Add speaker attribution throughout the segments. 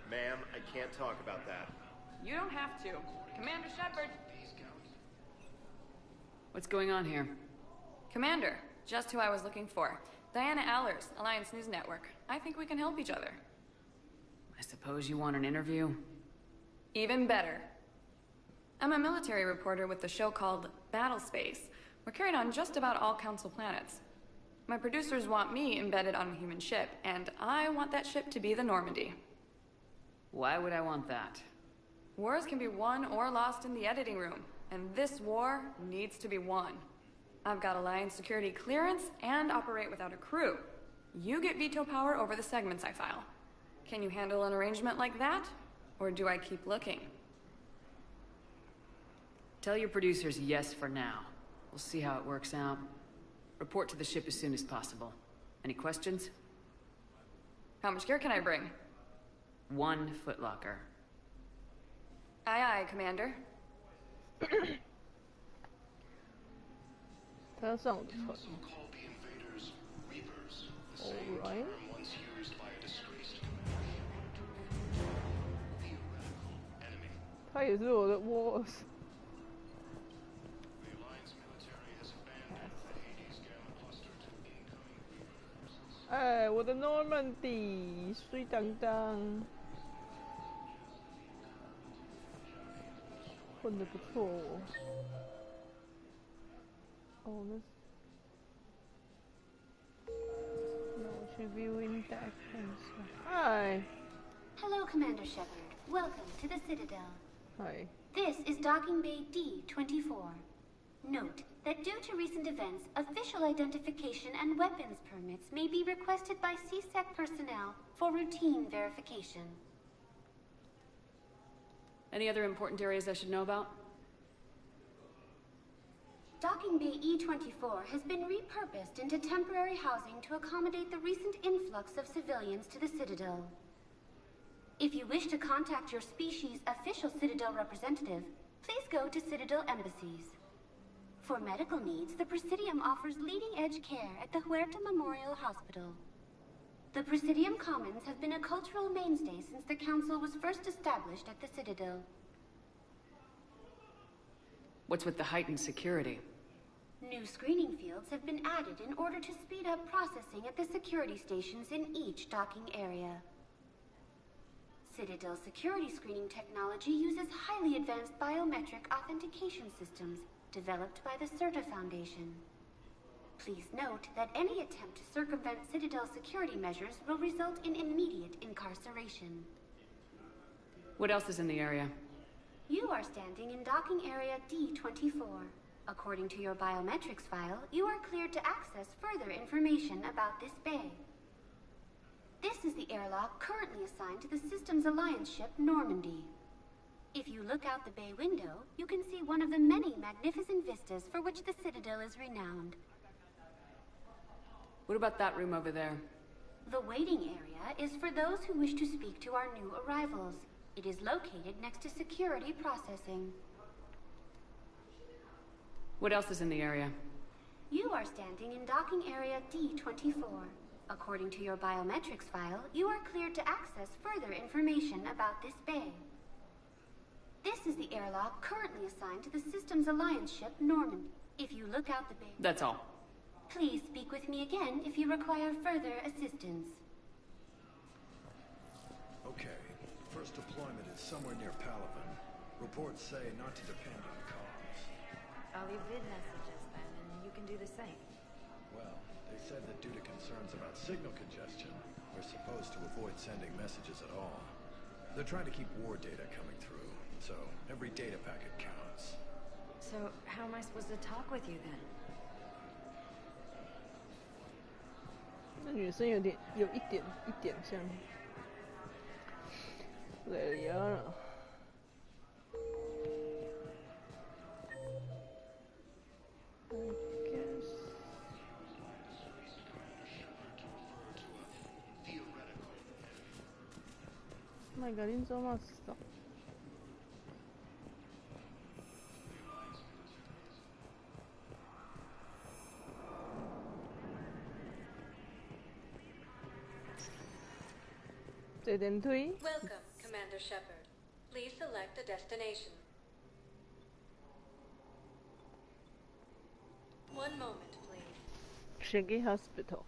Speaker 1: Ma'am, I can't talk about that.
Speaker 2: You don't have to. Commander Shepard.
Speaker 3: What's going on here?
Speaker 2: Commander, just who I was looking for. Diana Allers, Alliance News Network. I think we can help each other.
Speaker 3: I suppose you want an interview?
Speaker 2: Even better. I'm a military reporter with the show called Battle Space. We're carried on just about all Council planets. My producers want me embedded on a human ship, and I want that ship to be the Normandy.
Speaker 3: Why would I want that?
Speaker 2: Wars can be won or lost in the editing room, and this war needs to be won. I've got Alliance security clearance and operate without a crew. You get veto power over the segments I file. Can you handle an arrangement like that? Or do I keep looking?
Speaker 3: Tell your producers yes for now. We'll see how it works out. Report to the ship as soon as possible. Any questions?
Speaker 2: How much gear can I bring?
Speaker 3: 1 footlocker.
Speaker 2: Aye, aye, Commander.
Speaker 4: 他要上船。Alright. 他也是我的 boss。哎，我的 Normandy 水当当，混得不错哦。哦，那是。那我去 viewing deck 看一下。嗨。
Speaker 5: Hello, Commander Shepard. Welcome to the Citadel.
Speaker 4: Hi.
Speaker 5: This is Docking Bay D-24. Note that due to recent events, official identification and weapons permits may be requested by CSEC personnel for routine verification.
Speaker 3: Any other important areas I should know about?
Speaker 5: Docking Bay E-24 has been repurposed into temporary housing to accommodate the recent influx of civilians to the Citadel. If you wish to contact your species' official Citadel representative, please go to Citadel embassies. For medical needs, the Presidium offers leading-edge care at the Huerta Memorial Hospital. The Presidium Commons have been a cultural mainstay since the Council was first established at the Citadel.
Speaker 3: What's with the heightened security?
Speaker 5: New screening fields have been added in order to speed up processing at the security stations in each docking area. Citadel security screening technology uses highly advanced biometric authentication systems developed by the CERTA Foundation. Please note that any attempt to circumvent Citadel security measures will result in immediate incarceration.
Speaker 3: What else is in the area?
Speaker 5: You are standing in docking area D-24. According to your biometrics file, you are cleared to access further information about this bay. This is the airlock currently assigned to the Systems Alliance ship Normandy. If you look out the bay window, you can see one of the many magnificent vistas for which the Citadel is renowned.
Speaker 3: What about that room over there?
Speaker 5: The waiting area is for those who wish to speak to our new arrivals. It is located next to security processing.
Speaker 3: What else is in the area?
Speaker 5: You are standing in docking area D-24. According to your biometrics file, you are cleared to access further information about this bay. This is the airlock currently assigned to the Systems Alliance ship Normandy. If you look out the bay...
Speaker 3: That's all.
Speaker 5: Please speak with me again if you require further assistance.
Speaker 6: Okay. First deployment is somewhere near Palaven. Reports say not to depend on comms.
Speaker 7: I'll leave vid messages then, and you can do the same.
Speaker 6: Well, they said that due to concerns about signal congestion, we're supposed to avoid sending messages at all. They're trying to keep war data coming through, so every data packet counts.
Speaker 7: So, how am I supposed to talk with you then?
Speaker 4: 那女生有一点像 Liara。マイガリンゾーマスだ。这电梯。
Speaker 7: Welcome,
Speaker 8: Commander Shepard. Please select a destination. One moment, please.
Speaker 4: Shiggy Hospital.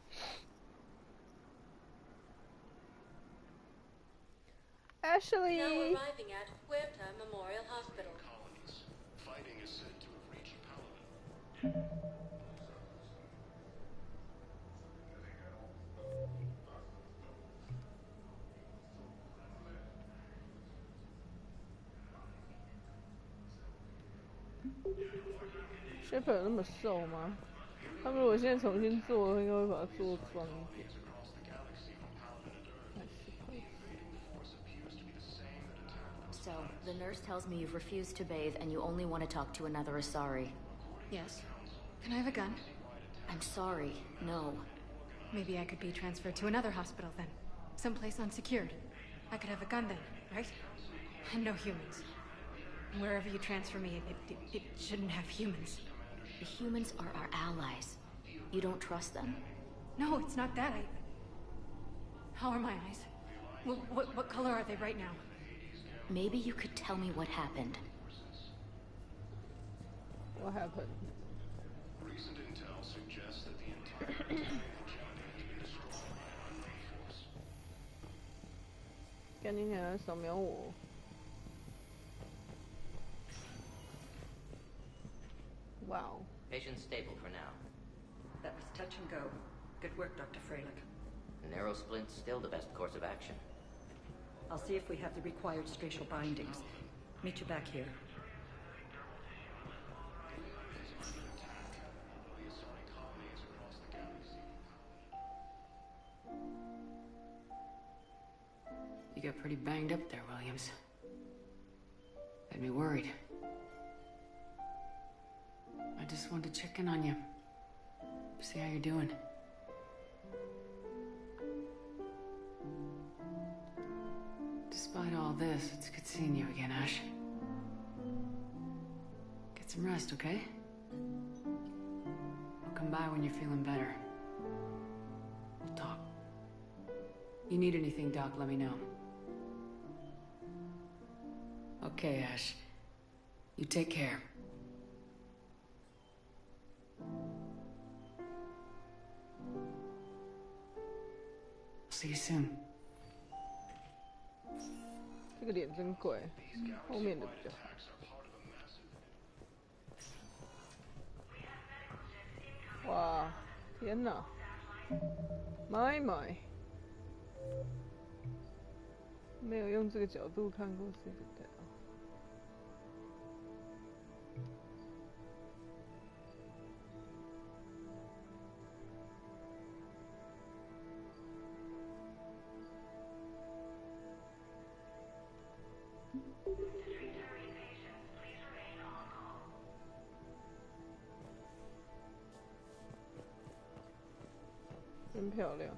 Speaker 4: Ashley!
Speaker 8: Now arriving at Huerta Memorial Hospital.
Speaker 6: Colonies. Fighting is said to have reached Paladin.
Speaker 4: 薛本有那么瘦吗？他们如果现在重新做，应该会把它做壮一点。
Speaker 9: So, the nurse tells me you've refused to bathe and you only want to talk to another Asari.
Speaker 2: Yes. Can I have a gun?
Speaker 9: I'm sorry, no.
Speaker 2: Maybe I could be transferred to another hospital then. Someplace unsecured. I could have a gun then, right? And no humans. Wherever you transfer me, it shouldn't have humans.
Speaker 9: The humans are our allies. You don't trust them?
Speaker 2: No, it's not that. How are my eyes? What color are they right now?
Speaker 9: Maybe you could tell me what happened.
Speaker 4: What happened?
Speaker 6: Recent intel suggests that the entire battalion has been destroyed by an unknown force.
Speaker 4: 赶紧起来扫描我。Wow.
Speaker 10: Patient stable for now.
Speaker 11: That was touch and go. Good work, Dr. Freilich.
Speaker 10: Narrow splint's still the best course of action.
Speaker 11: I'll see if we have the required spatial bindings. Meet you back here.
Speaker 3: You got pretty banged up there, Williams. Had me worried. I just wanted to check in on you. See how you're doing. Despite all this, it's good seeing you again, Ash. Get some rest, okay? I'll come by when you're feeling better. We'll talk. You need anything, Doc, let me know. Okay, Ash. You take care. See you soon.
Speaker 4: 这个脸真怪，后面的比较好。哇，天哪！买，没有用这个角度看过这个的。真漂亮。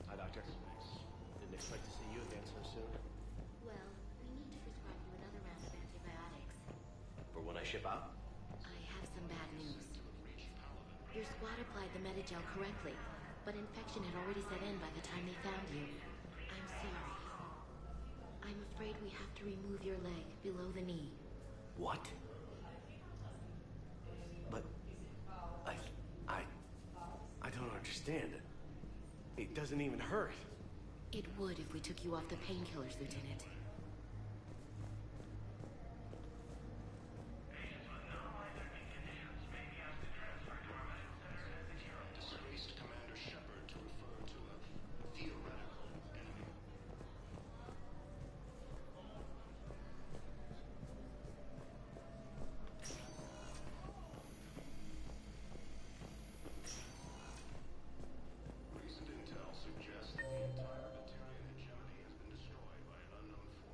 Speaker 1: Hi, Doctor. Didn't expect to see you again so soon.
Speaker 9: Well, we need to prescribe you another round of antibiotics.
Speaker 1: For when I ship out?
Speaker 9: I have some bad news. Your squad applied the Medigel correctly, but infection had already set in by the time they found you. I'm sorry. I'm afraid we have to remove your leg below the knee.
Speaker 1: What? But I don't understand. It doesn't even hurt.
Speaker 9: It would if we took you off the painkillers, Lieutenant.
Speaker 6: Disgraced Commander Shepard to refer to a theoretical enemy. Recent intel suggests that the entire battalion hegemony has been destroyed by an unknown force.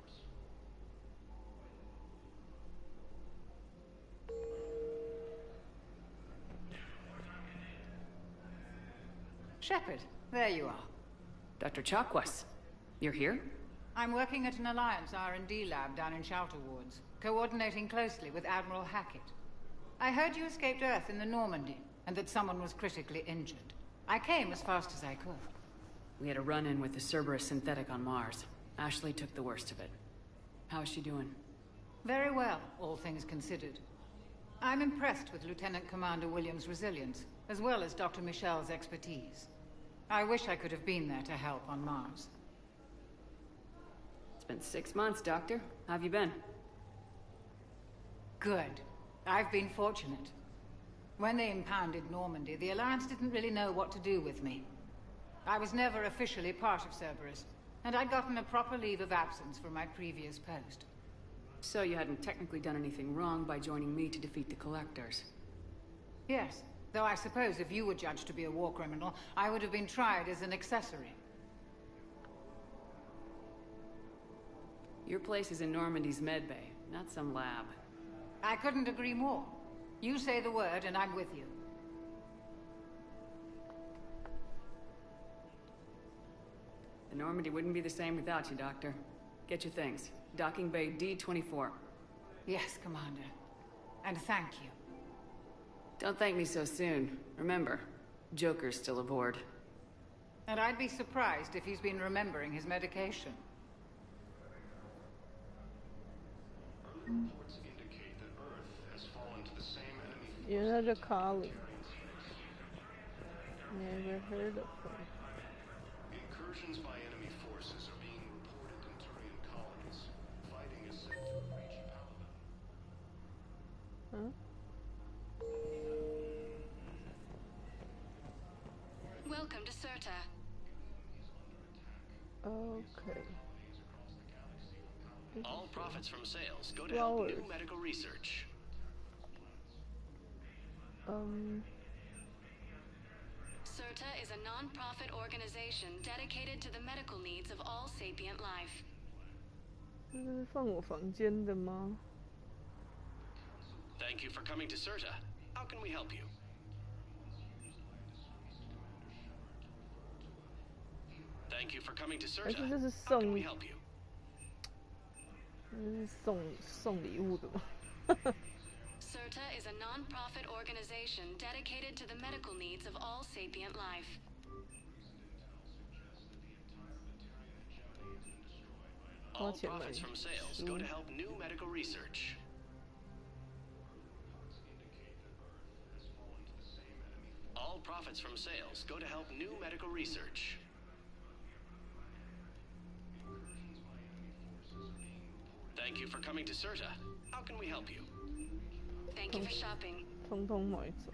Speaker 12: Shepard, there you are.
Speaker 3: Dr. Chakwas, you're here?
Speaker 12: I'm working at an Alliance R&D lab down in Shelter Wards, coordinating closely with Admiral Hackett. I heard you escaped Earth in the Normandy, and that someone was critically injured. I came as fast as I could.
Speaker 3: We had a run-in with the Cerberus synthetic on Mars. Ashley took the worst of it. How is she doing?
Speaker 12: Very well, all things considered. I'm impressed with Lieutenant Commander Williams' resilience, as well as Dr. Michel's expertise. I wish I could have been there to help on Mars.
Speaker 3: It's been 6 months, Doctor. How have you been?
Speaker 12: Good. I've been fortunate. When they impounded Normandy, the Alliance didn't really know what to do with me. I was never officially part of Cerberus, and I'd gotten a proper leave of absence from my previous post.
Speaker 3: So you hadn't technically done anything wrong by joining me to defeat the Collectors?
Speaker 12: Yes, though I suppose if you were judged to be a war criminal, I would have been tried as an accessory.
Speaker 3: Your place is in Normandy's medbay, not some lab.
Speaker 12: I couldn't agree more. You say the word and I'm with you.
Speaker 3: The Normandy wouldn't be the same without you, Doctor. Get your things. Docking Bay D-24.
Speaker 12: Yes, Commander. And thank you.
Speaker 3: Don't thank me so soon. Remember, Joker's still aboard.
Speaker 12: And I'd be surprised if he's been remembering his medication.
Speaker 6: Reports indicate that Earth has fallen to the same enemy.
Speaker 4: Another colleague. Never heard of him.
Speaker 6: Incursions by enemy forces are being reported in Turian colonies. Fighting is said to have reached Paladin.
Speaker 4: Huh?
Speaker 13: Welcome to Serta.
Speaker 4: Okay.
Speaker 1: All profits from sales go to help new medical research.
Speaker 13: Serta is a non-profit organization dedicated to the medical needs of all sapient life.
Speaker 4: 这是放我房间的吗？
Speaker 1: Thank you for coming to Serta. How can we help you? Thank you for coming to Serta.
Speaker 4: 这是
Speaker 1: How can we help you?
Speaker 4: 这是送礼物的吗？
Speaker 13: Serta is a non-profit organization dedicated to the medical needs of all sapient life.
Speaker 1: All profits from sales go to help new medical research. All profits from sales go to help new medical research. Thank you for coming to Serta. How can we help you?
Speaker 13: Thank you for shopping.
Speaker 4: 通通买走。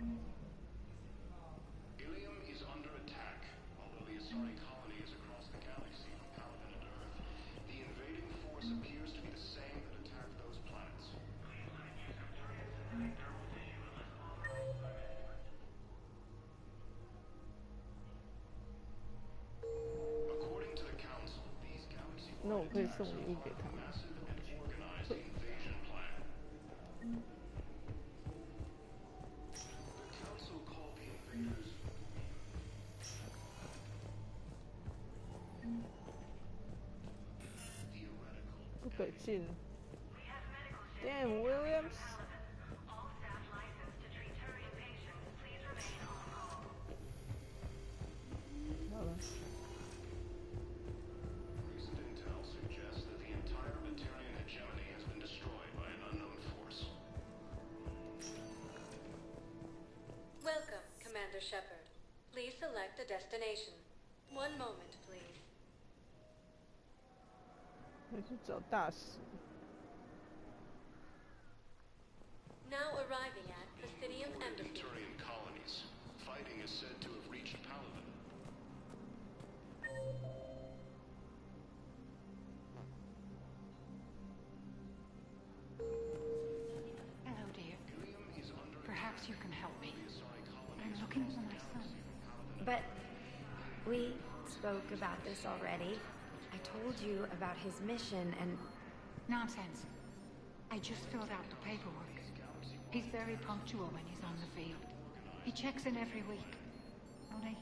Speaker 6: Ilium is under attack. Although the Asari colony is across the galaxy from Paladin and Earth, the invading force appears to be the same that attacked those planets. According to the Council, these galaxy
Speaker 4: 那我可以送礼物给他。
Speaker 6: massive and organized invasion plan. The Council called the invaders
Speaker 4: 不可进。Damn Williams。好了。
Speaker 6: Recent intel suggests that the entire Batarian hegemony has been destroyed by an unknown force.
Speaker 8: Welcome, Commander Shepard. Please select a destination. One moment, please.
Speaker 4: 我去找大使。
Speaker 8: Now arriving at Citadel Embassy.
Speaker 6: Turian colonies. Fighting is said to have reached Paladin.
Speaker 12: Hello, dear. Perhaps you can help me. I'm looking for my son.
Speaker 7: But we spoke about this already. I told you about his mission and...
Speaker 12: Nonsense. I just filled out the paperwork. He's very punctual when he's on the field. He checks in every week. Only,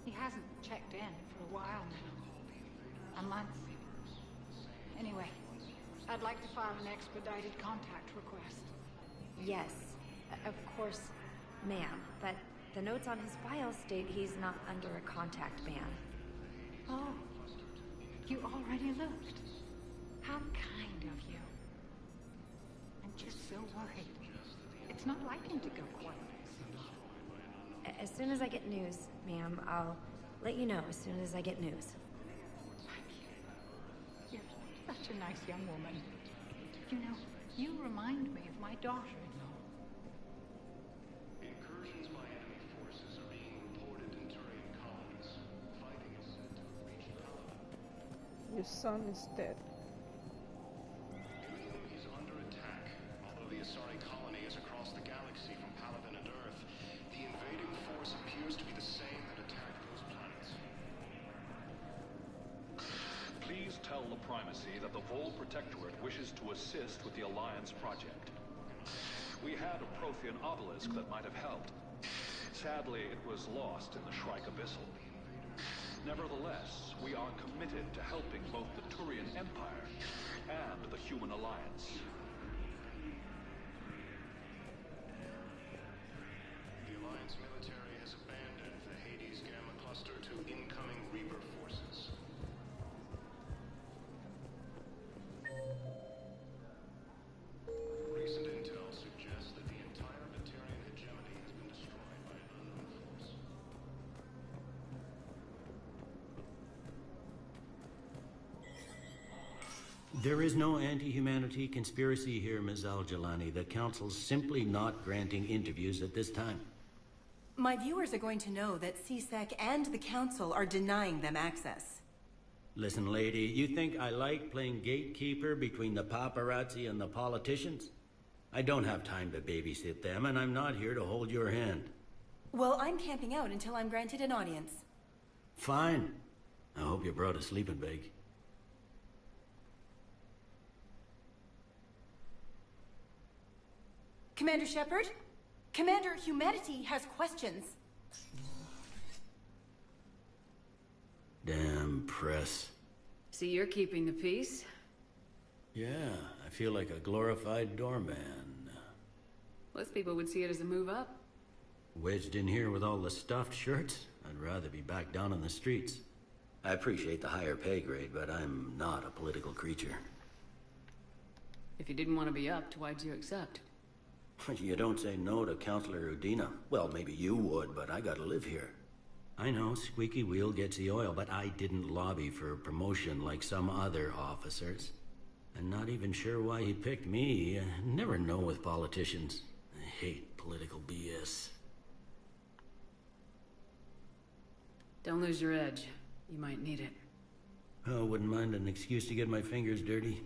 Speaker 12: He hasn't checked in for a while now. A month. Anyway, I'd like to file an expedited contact request.
Speaker 7: Yes, of course, ma'am, but the notes on his file state he's not under a contact ban.
Speaker 12: Oh, you already looked. How kind of you. I'm just so worried. It's not like him to go quiet.
Speaker 7: As soon as I get news, ma'am, I'll let you know as soon as I get news.
Speaker 12: You're such a nice young woman. You know, you remind me of my daughter-in-law.
Speaker 1: Incursions by enemy forces are being reported in Turian colonies. Fighting is set to reach Paladin.
Speaker 4: Your son is dead.
Speaker 1: Ilium is under attack. Although the Asari colony is across the galaxy from Paladin and Earth, the invading force appears to be the same that attacked those planets.
Speaker 14: Please tell the Primacy that the Vol Protectorate wishes to assist with the Alliance project. We had a Prothean obelisk that might have helped. Sadly, it was lost in the Shrike Abyssal. Nevertheless, we are committed to helping both the Turian Empire and the Human Alliance.
Speaker 1: The Alliance military has abandoned the Hades Gamma cluster to incoming Reaper forces. Recent intel suggests that the entire Batarian hegemony has been destroyed by an unknown force.
Speaker 15: There is no anti-humanity conspiracy here, Ms. Al-Jalani. The Council's simply not granting interviews at this time.
Speaker 16: My viewers are going to know that CSEC and the Council are denying them access.
Speaker 15: Listen, lady, you think I like playing gatekeeper between the paparazzi and the politicians? I don't have time to babysit them, and I'm not here to hold your hand.
Speaker 16: Well, I'm camping out until I'm granted an audience.
Speaker 15: Fine. I hope you brought a sleeping bag.
Speaker 16: Commander Shepard? Commander, humanity has questions.
Speaker 15: Damn press.
Speaker 3: See, you're keeping the peace?
Speaker 15: Yeah, I feel like a glorified doorman.
Speaker 3: Most people would see it as a move up.
Speaker 15: Wedged in here with all the stuffed shirts? I'd rather be back down on the streets. I appreciate the higher pay grade, but I'm not a political creature.
Speaker 3: If you didn't want to be upped, why'd you accept?
Speaker 15: You don't say no to Counselor Udina. Well, maybe you would, but I gotta live here. I know, squeaky wheel gets the oil, but I didn't lobby for promotion like some other officers. I'm not even sure why he picked me. I never know with politicians. I hate political BS.
Speaker 3: Don't lose your edge. You might need it.
Speaker 15: Oh, wouldn't mind an excuse to get my fingers dirty.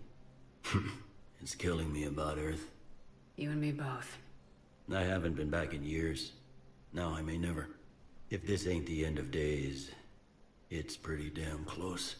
Speaker 15: It's killing me about Earth.
Speaker 3: You and me both.
Speaker 15: I haven't been back in years. Now I may never. If this ain't the end of days, it's pretty damn close.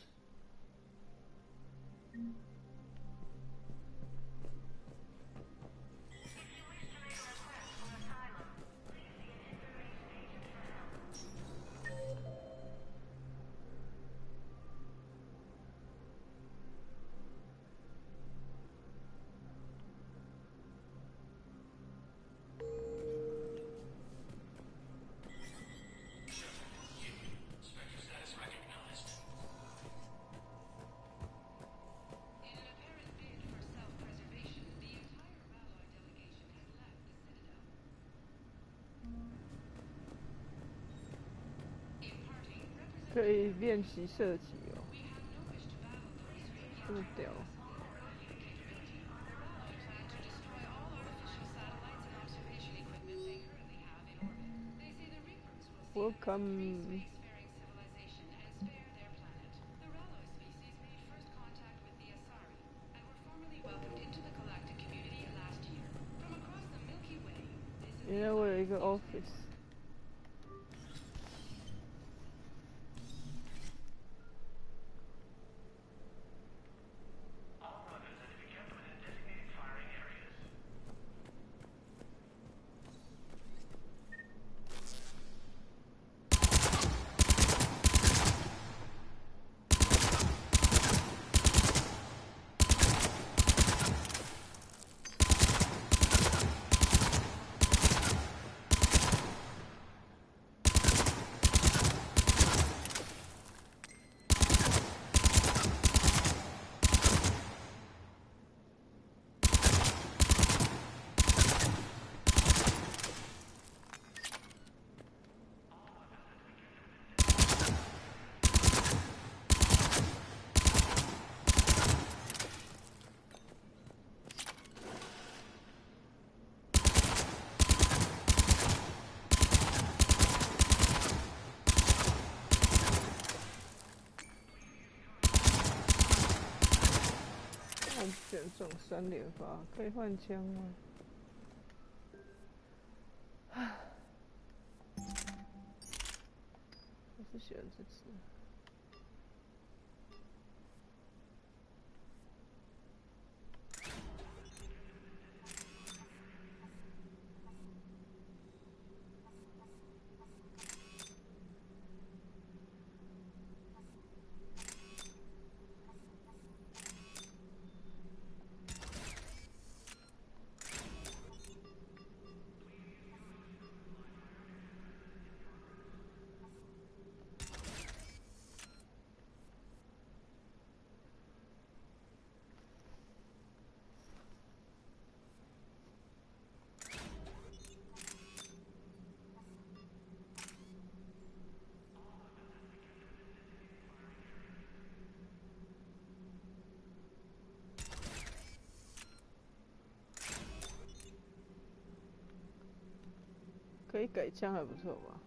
Speaker 4: 可以练习射击哦，这么屌。Welcome. You know where you go office. 整3连发，可以换枪吗？唉，我是喜欢这只。可以改枪还不错吧？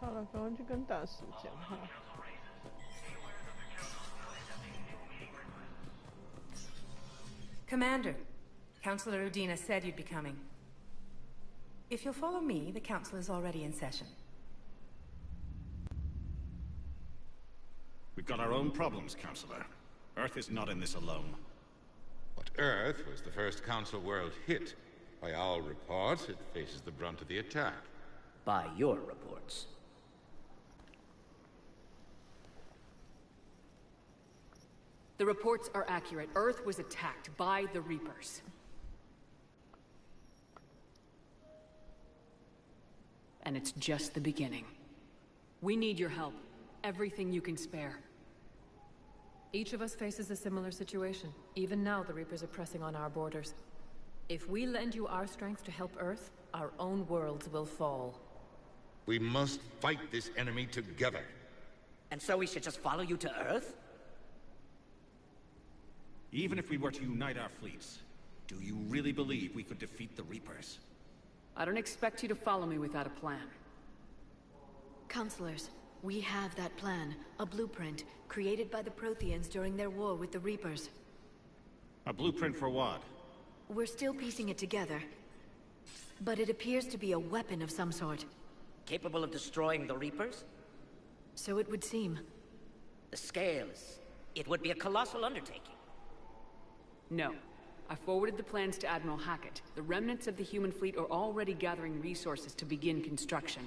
Speaker 4: 好了，赶快去跟大使讲话。
Speaker 16: Commander, Councilor Udina said you'd be coming. If you'll follow me, the council is already in session.
Speaker 17: We've got our own problems, Councilor. Earth is not in this alone.
Speaker 18: But Earth was the first Council world hit. By our reports, it faces the brunt of the attack.
Speaker 19: By your reports.
Speaker 3: The reports are accurate. Earth was attacked by the Reapers. And it's just the beginning. We need your help. Everything you can spare.
Speaker 20: Each of us faces a similar situation. Even now, the Reapers are pressing on our borders. If we lend you our strength to help Earth, our own worlds will fall.
Speaker 18: We must fight this enemy together.
Speaker 19: And so we should just follow you to Earth?
Speaker 17: Even if we were to unite our fleets, do you really believe we could defeat the Reapers?
Speaker 3: I don't expect you to follow me without a plan.
Speaker 9: Counselors, we have that plan. A blueprint, created by the Protheans during their war with the Reapers.
Speaker 17: A blueprint for what?
Speaker 9: We're still piecing it together. But it appears to be a weapon of some sort.
Speaker 19: Capable of destroying the Reapers?
Speaker 9: So it would seem.
Speaker 19: The scales. It would be a colossal undertaking.
Speaker 3: No. I forwarded the plans to Admiral Hackett. The remnants of the human fleet are already gathering resources to begin construction.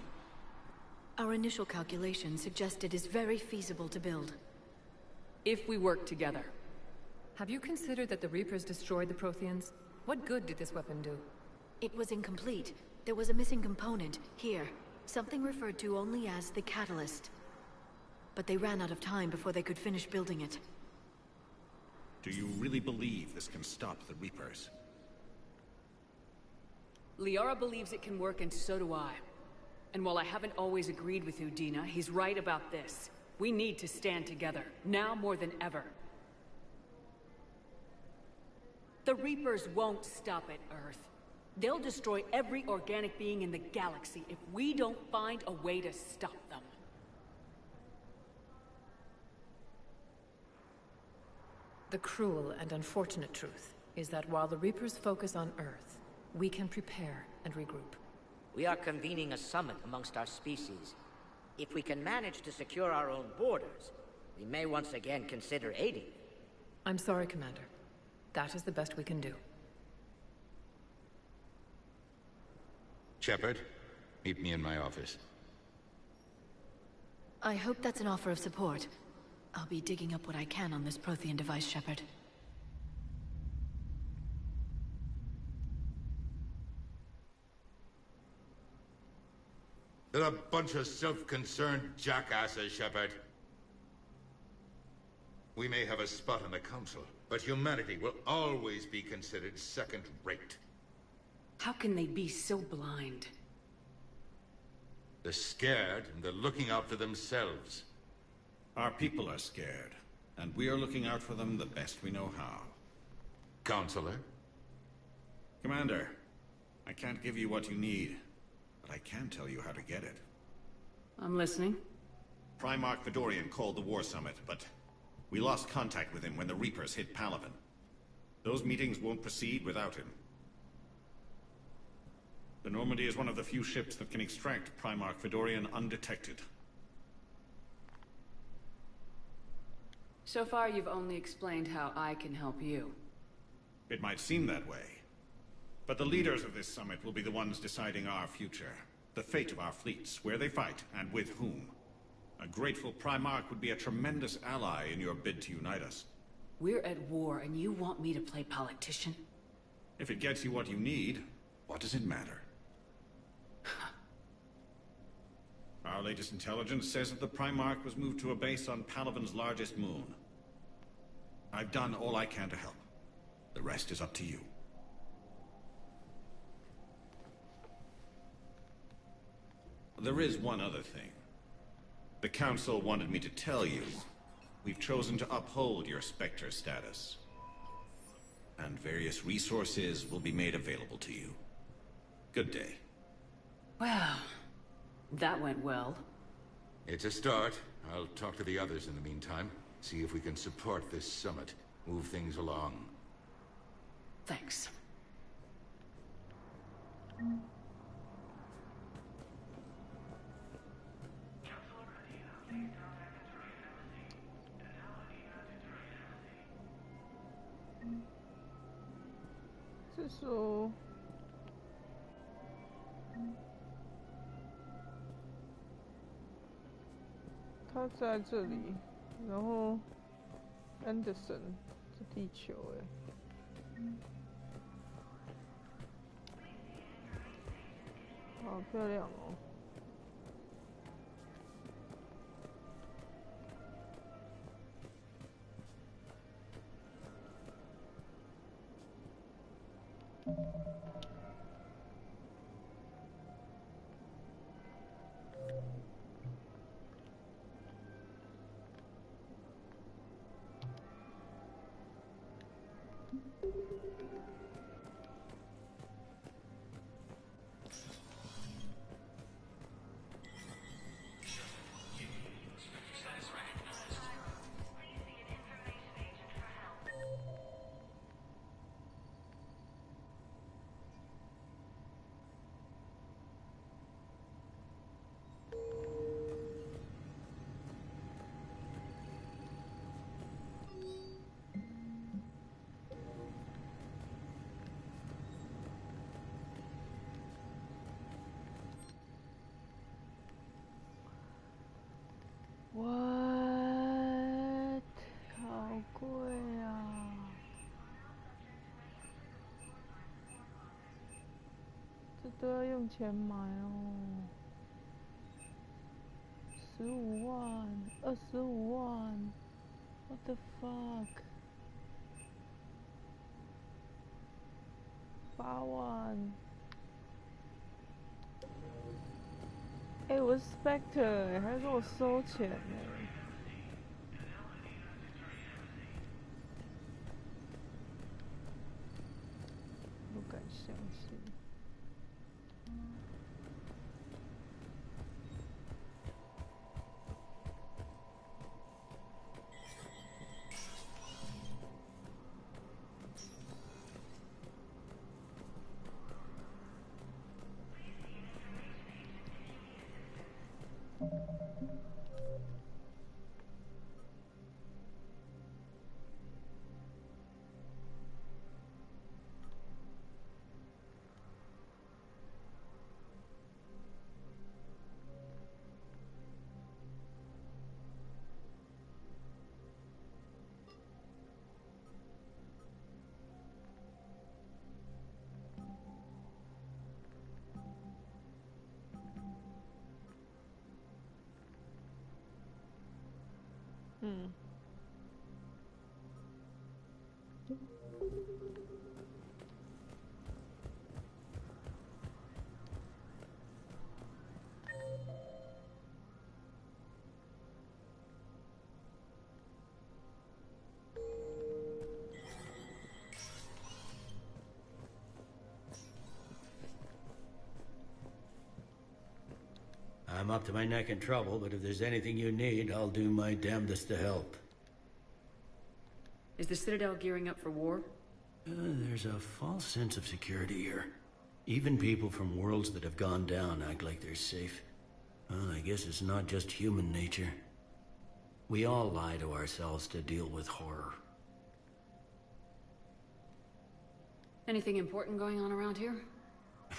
Speaker 9: Our initial calculations suggest it is very feasible to build.
Speaker 3: If we work together.
Speaker 20: have you considered that the Reapers destroyed the Protheans? What good did this weapon do?
Speaker 21: It was incomplete. There was a missing component, here. Something referred to only as the catalyst. But they ran out of time before they could finish building it.
Speaker 17: Do you really believe this can stop the Reapers?
Speaker 3: Liara believes it can work, and so do I. And while I haven't always agreed with Udina, he's right about this. We need to stand together, now more than ever. The Reapers won't stop at Earth. They'll destroy every organic being in the galaxy if we don't find a way to stop them.
Speaker 20: The cruel and unfortunate truth is that while the Reapers focus on Earth, we can prepare and regroup.
Speaker 19: We are convening a summit amongst our species. If we can manage to secure our own borders, we may once again consider aiding.
Speaker 20: I'm sorry, Commander. That is the best we can do.
Speaker 18: Shepard, meet me in my office.
Speaker 21: I hope that's an offer of support. I'll be digging up what I can on this Prothean device, Shepard.
Speaker 18: They're a bunch of self-concerned jackasses, Shepard. We may have a spot on the Council, but humanity will always be considered second-rate.
Speaker 3: How can they be so blind?
Speaker 18: They're scared, and they're looking out for themselves.
Speaker 17: Our people are scared, and we are looking out for them the best we know how.
Speaker 18: Counselor?
Speaker 17: Commander, I can't give you what you need, but I can tell you how to get it.
Speaker 3: I'm listening.
Speaker 17: Primarch Fedorian called the War Summit, but we lost contact with him when the Reapers hit Palaven. Those meetings won't proceed without him. The Normandy is one of the few ships that can extract Primarch Fedorian undetected.
Speaker 3: So far, you've only explained how I can help you.
Speaker 17: It might seem that way. But the leaders of this summit will be the ones deciding our future. The fate of our fleets, where they fight, and with whom. A grateful Primarch would be a tremendous ally in your bid to unite us.
Speaker 3: We're at war, and you want me to play politician?
Speaker 17: If it gets you what you need, what does it matter? Our latest intelligence says that the Primarch was moved to a base on Palaven's largest moon. I've done all I can to help. The rest is up to you. There is one other thing. The Council wanted me to tell you, we've chosen to uphold your Spectre status. And various resources will be made available to you. Good day.
Speaker 3: Well, that went well.
Speaker 18: It's a start. I'll talk to the others in the meantime. See if we can support this summit. Move things along.
Speaker 3: Thanks.
Speaker 4: So他在这里，然后 Anderson 是地球哎，好漂亮哦。都要用钱买哦。15万、25万 ，What the fuck？ 8万。哎，我是 Spectre，还跟我收钱呢。不敢相信。嗯。
Speaker 15: I'm up to my neck in trouble, but if there's anything you need, I'll do my damnedest to help.
Speaker 3: Is the Citadel gearing up for war?
Speaker 15: There's a false sense of security here. Even people from worlds that have gone down act like they're safe. Well, I guess it's not just human nature. We all lie to ourselves to deal with horror.
Speaker 3: Anything important going on around here?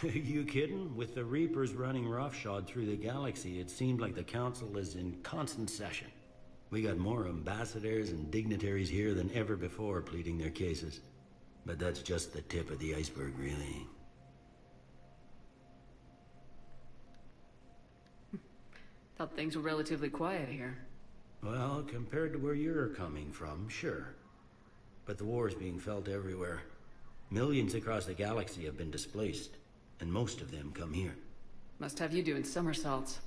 Speaker 15: You kidding? With the Reapers running roughshod through the galaxy, it seemed like the Council is in constant session. We got more ambassadors and dignitaries here than ever before pleading their cases. But that's just the tip of the iceberg, really.
Speaker 3: Thought things were relatively quiet here.
Speaker 15: Well, compared to where you're coming from, sure. But the war's being felt everywhere. Millions across the galaxy have been displaced, and most of them come here.
Speaker 3: Must have you doing somersaults.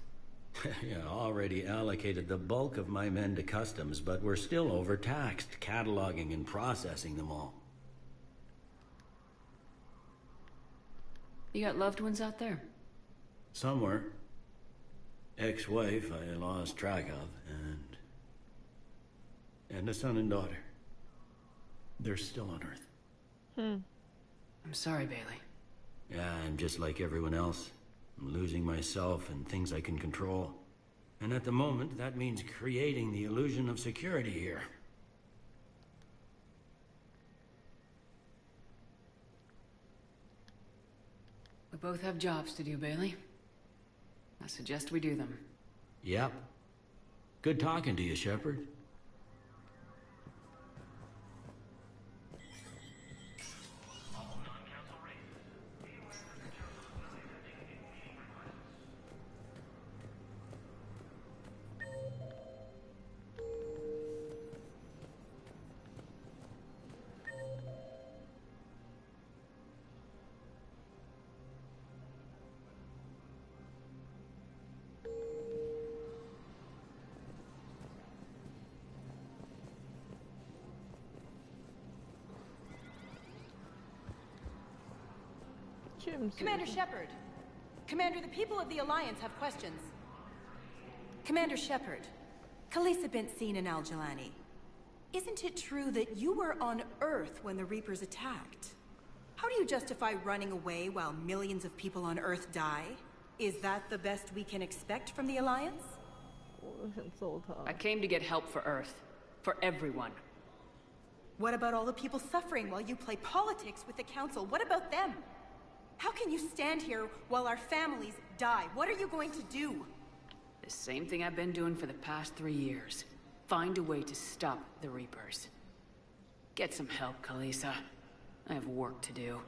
Speaker 15: Yeah, already allocated the bulk of my men to customs, but we're still overtaxed, cataloging and processing them all.
Speaker 3: You got loved ones out there?
Speaker 15: Somewhere. Ex-wife I lost track of, and a son and daughter. They're still on Earth.
Speaker 3: I'm sorry, Bailey.
Speaker 15: Yeah, I'm just like everyone else. I'm losing myself and things I can control. And at the moment, that means creating the illusion of security here.
Speaker 3: We both have jobs to do, Bailey. I suggest we do them.
Speaker 15: Yep. Good talking to you, Shepard.
Speaker 16: Commander Shepard. Commander, the people of the Alliance have questions. Commander Shepard, Khaleesa bint Sin and Al-Jalani. Isn't it true that you were on Earth when the Reapers attacked? How do you justify running away while millions of people on Earth die? Is that the best we can expect from the Alliance?
Speaker 3: I came to get help for Earth. For everyone.
Speaker 16: What about all the people suffering while you play politics with the Council? What about them? How can you stand here while our families die? What are you going to do?
Speaker 3: The same thing I've been doing for the past 3 years. Find a way to stop the Reapers. Get some help, Khaleesa. I have work to do.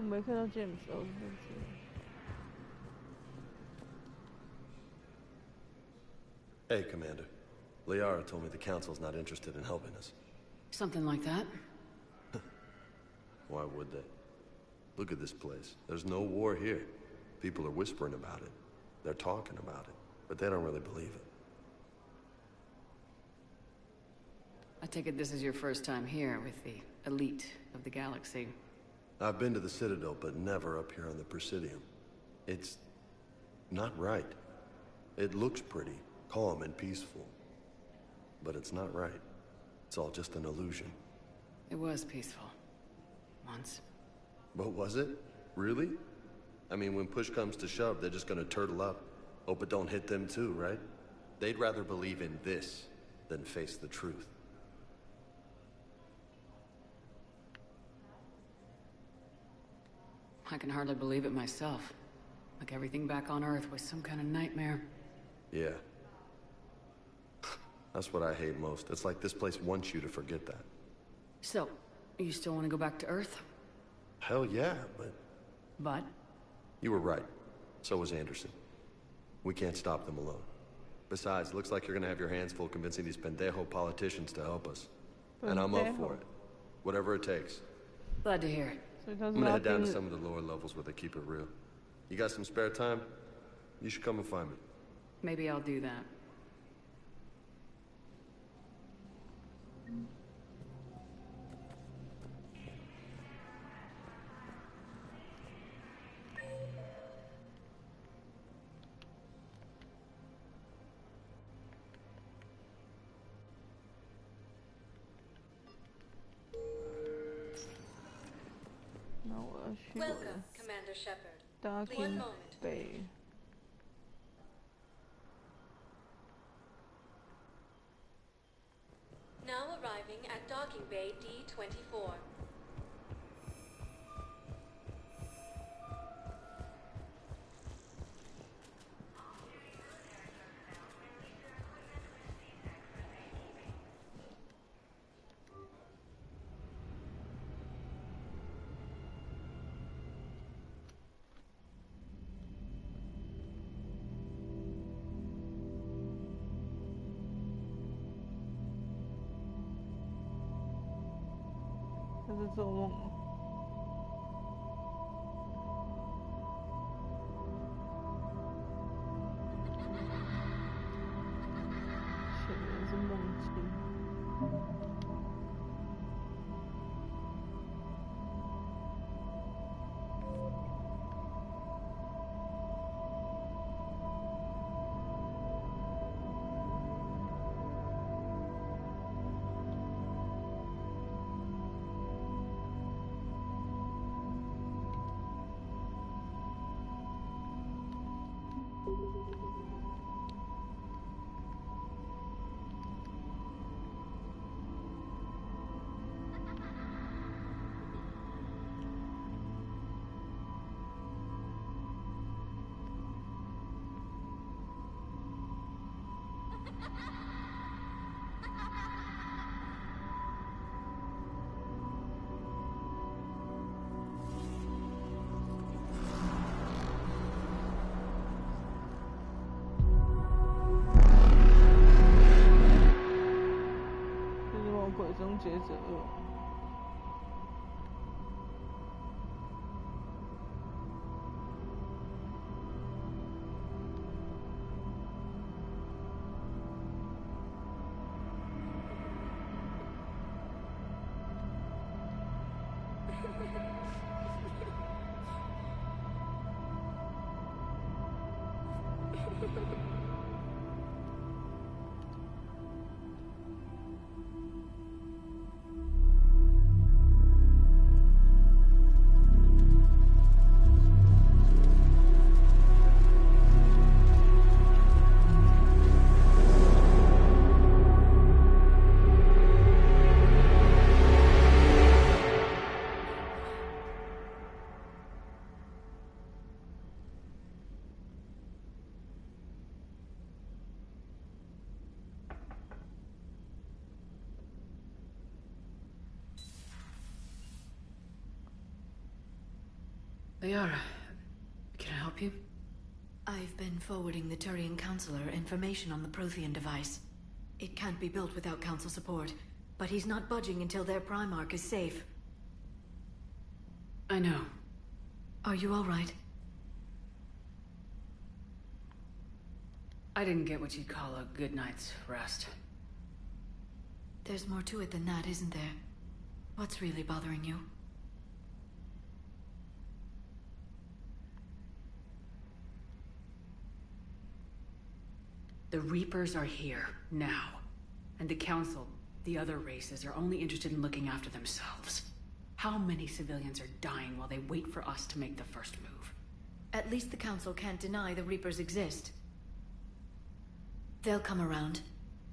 Speaker 4: 我没看到 James 哦，对不起。
Speaker 5: Hey, Commander. Liara told me the Council's not interested in helping us.
Speaker 3: Something like that.
Speaker 5: Why would they? Look at this place. There's no war here. People are whispering about it. They're talking about it, but they don't really believe it.
Speaker 3: I take it this is your first time here with the elite of the galaxy.
Speaker 5: I've been to the Citadel, but never up here on the Presidium. It's not right. It looks pretty, calm and peaceful. But it's not right. It's all just an illusion.
Speaker 3: It was peaceful. Once.
Speaker 5: But was it? Really? I mean, when push comes to shove, they're just gonna turtle up. Hope it don't hit them too, right? They'd rather believe in this than face the truth.
Speaker 3: I can hardly believe it myself. Like everything back on Earth was some kind of nightmare.
Speaker 5: Yeah. That's what I hate most. It's like this place wants you to forget that.
Speaker 3: So, you still want to go back to Earth?
Speaker 5: Hell yeah, but...
Speaker 3: But?
Speaker 5: You were right. So was Anderson. We can't stop them alone. Besides, it looks like you're gonna have your hands full convincing these pendejo politicians to help us. And I'm up for it. Whatever it takes.
Speaker 3: Glad to hear it.
Speaker 5: I'm gonna head down to some of the lower levels where they keep it real. You got some spare time? You should come and find me.
Speaker 3: Maybe I'll do that.
Speaker 8: Welcome, Commander Shepard.
Speaker 4: Docking
Speaker 8: One moment,
Speaker 4: Bay.
Speaker 8: please. Now arriving at Docking Bay D-24.
Speaker 4: 这是做梦。显然是梦境。终结者2。
Speaker 3: Liara, can I help you?
Speaker 21: I've been forwarding the Turian Counselor information on the Prothean device. It can't be built without Council support, but he's not budging until their Primarch is safe.
Speaker 3: I know.
Speaker 21: Are you all right?
Speaker 3: I didn't get what you'd call a good night's rest.
Speaker 21: There's more to it than that, isn't there? What's really bothering you?
Speaker 3: The Reapers are here, now. And the Council, the other races, are only interested in looking after themselves. How many civilians are dying while they wait for us to make the first move?
Speaker 21: At least the Council can't deny the Reapers exist. They'll come around.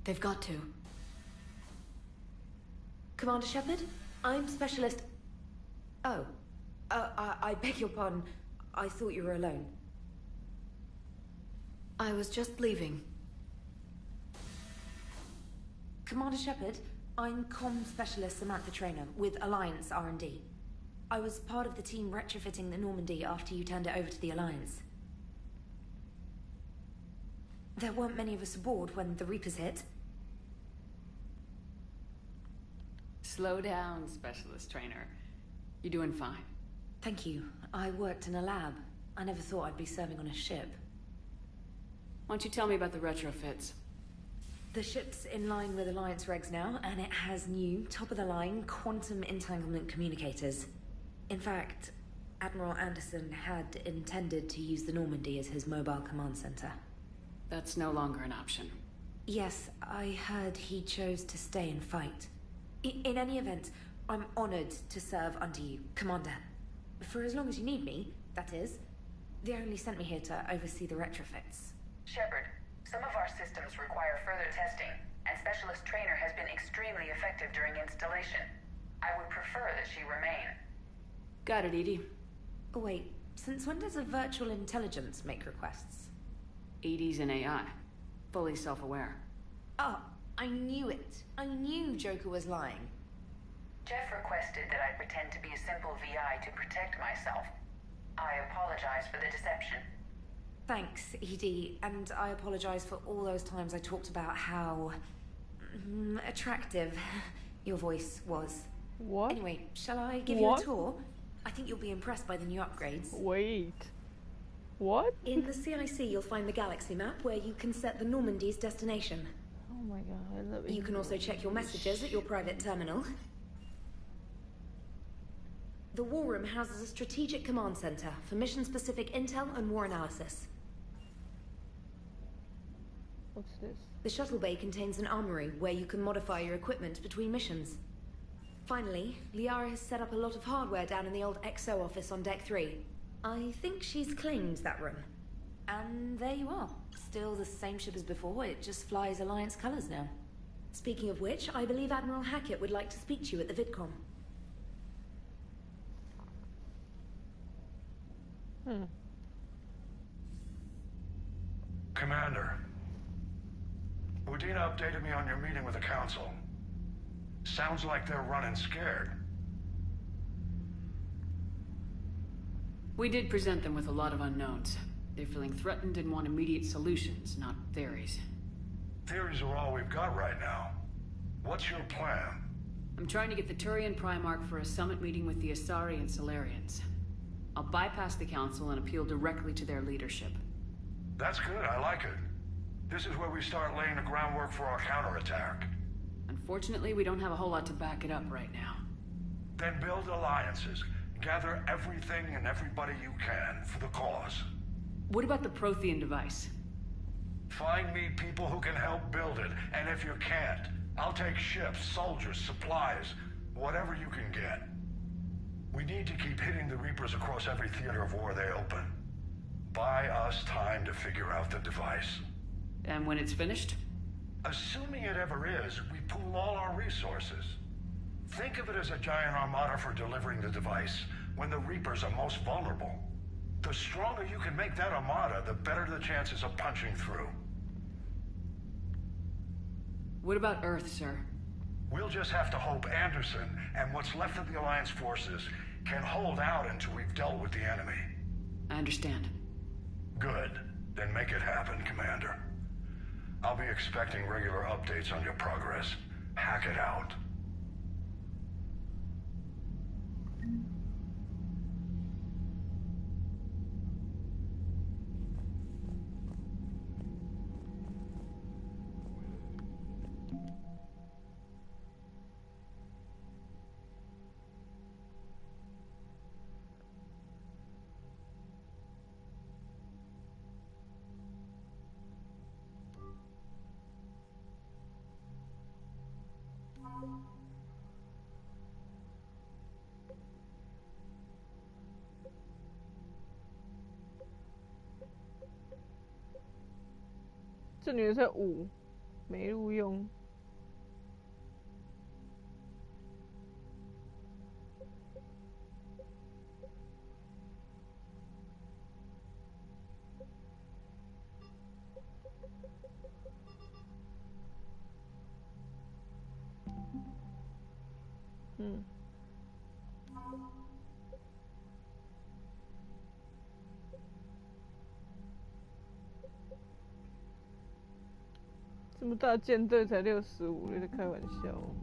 Speaker 21: They've got to.
Speaker 2: Commander Shepard, I'm Specialist... Oh. I beg your pardon. I thought you were alone.
Speaker 21: I was just leaving.
Speaker 2: Commander Shepard, I'm Comm Specialist Samantha Traynor with Alliance R&D. I was part of the team retrofitting the Normandy after you turned it over to the Alliance. There weren't many of us aboard when the Reapers hit.
Speaker 3: Slow down, Specialist Trainer. You're doing fine.
Speaker 2: Thank you. I worked in a lab. I never thought I'd be serving on a ship.
Speaker 3: Why don't you tell me about the retrofits?
Speaker 2: The ship's in line with Alliance regs now, and it has new, top-of-the-line, quantum entanglement communicators. In fact, Admiral Anderson had intended to use the Normandy as his mobile command center.
Speaker 3: That's no longer an option.
Speaker 2: Yes, I heard he chose to stay and fight. In any event, I'm honored to serve under you, Commander. For as long as you need me, that is. They only sent me here to oversee the retrofits.
Speaker 22: Shepard, some of our systems require further testing, and Specialist Trainer has been extremely effective during installation. I would prefer that she remain.
Speaker 3: Got it, Edie.
Speaker 2: Oh, wait, since when does a virtual intelligence make requests?
Speaker 3: Edie's an AI. Fully self-aware.
Speaker 2: Oh, I knew it. I knew Joker was lying.
Speaker 22: Jeff requested that I pretend to be a simple VI to protect myself. I apologize for the deception.
Speaker 2: Thanks, Edie, and I apologize for all those times I talked about how... attractive your voice was.
Speaker 4: What?
Speaker 2: Anyway, shall I give you a tour? I think you'll be impressed by the new upgrades.
Speaker 4: Wait. What?
Speaker 2: In the CIC, you'll find the galaxy map where you can set the Normandy's destination.
Speaker 4: Oh my god, I love it.
Speaker 2: You can also check your messages at your private terminal. The War Room houses a strategic command center for mission-specific intel and war analysis.
Speaker 4: What's this?
Speaker 2: The shuttle bay contains an armory where you can modify your equipment between missions. Finally, Liara has set up a lot of hardware down in the old XO office on Deck 3. I think she's claimed that room. And there you are. Still the same ship as before, it just flies Alliance colors now. Speaking of which, I believe Admiral Hackett would like to speak to you at the VidCom.
Speaker 23: Commander, Udina updated me on your meeting with the Council. Sounds like they're running scared.
Speaker 3: We did present them with a lot of unknowns. They're feeling threatened and want immediate solutions, not theories.
Speaker 23: Theories are all we've got right now. What's your plan?
Speaker 3: I'm trying to get the Turian Primarch for a summit meeting with the Asari and Solarians. I'll bypass the Council and appeal directly to their leadership.
Speaker 23: That's good, I like it. This is where we start laying the groundwork for our counterattack.
Speaker 3: Unfortunately, we don't have a whole lot to back it up right now.
Speaker 23: Then build alliances. Gather everything and everybody you can for the cause.
Speaker 3: What about the Prothean device?
Speaker 23: Find me people who can help build it, and if you can't, I'll take ships, soldiers, supplies, whatever you can get. We need to keep hitting the Reapers across every theater of war they open. Buy us time to figure out the device.
Speaker 3: And when it's finished?
Speaker 23: Assuming it ever is, we pool all our resources. Think of it as a giant armada for delivering the device when the Reapers are most vulnerable. The stronger you can make that armada, the better the chances of punching through.
Speaker 3: What about Earth, sir?
Speaker 23: We'll just have to hope Anderson and what's left of the Alliance forces can hold out until we've dealt with the enemy.
Speaker 3: I understand.
Speaker 23: Good. Then make it happen, Commander. I'll be expecting regular updates on your progress. Hack it out.
Speaker 4: 这女的才5，没录用。这么大舰队才65，你在开玩笑哦。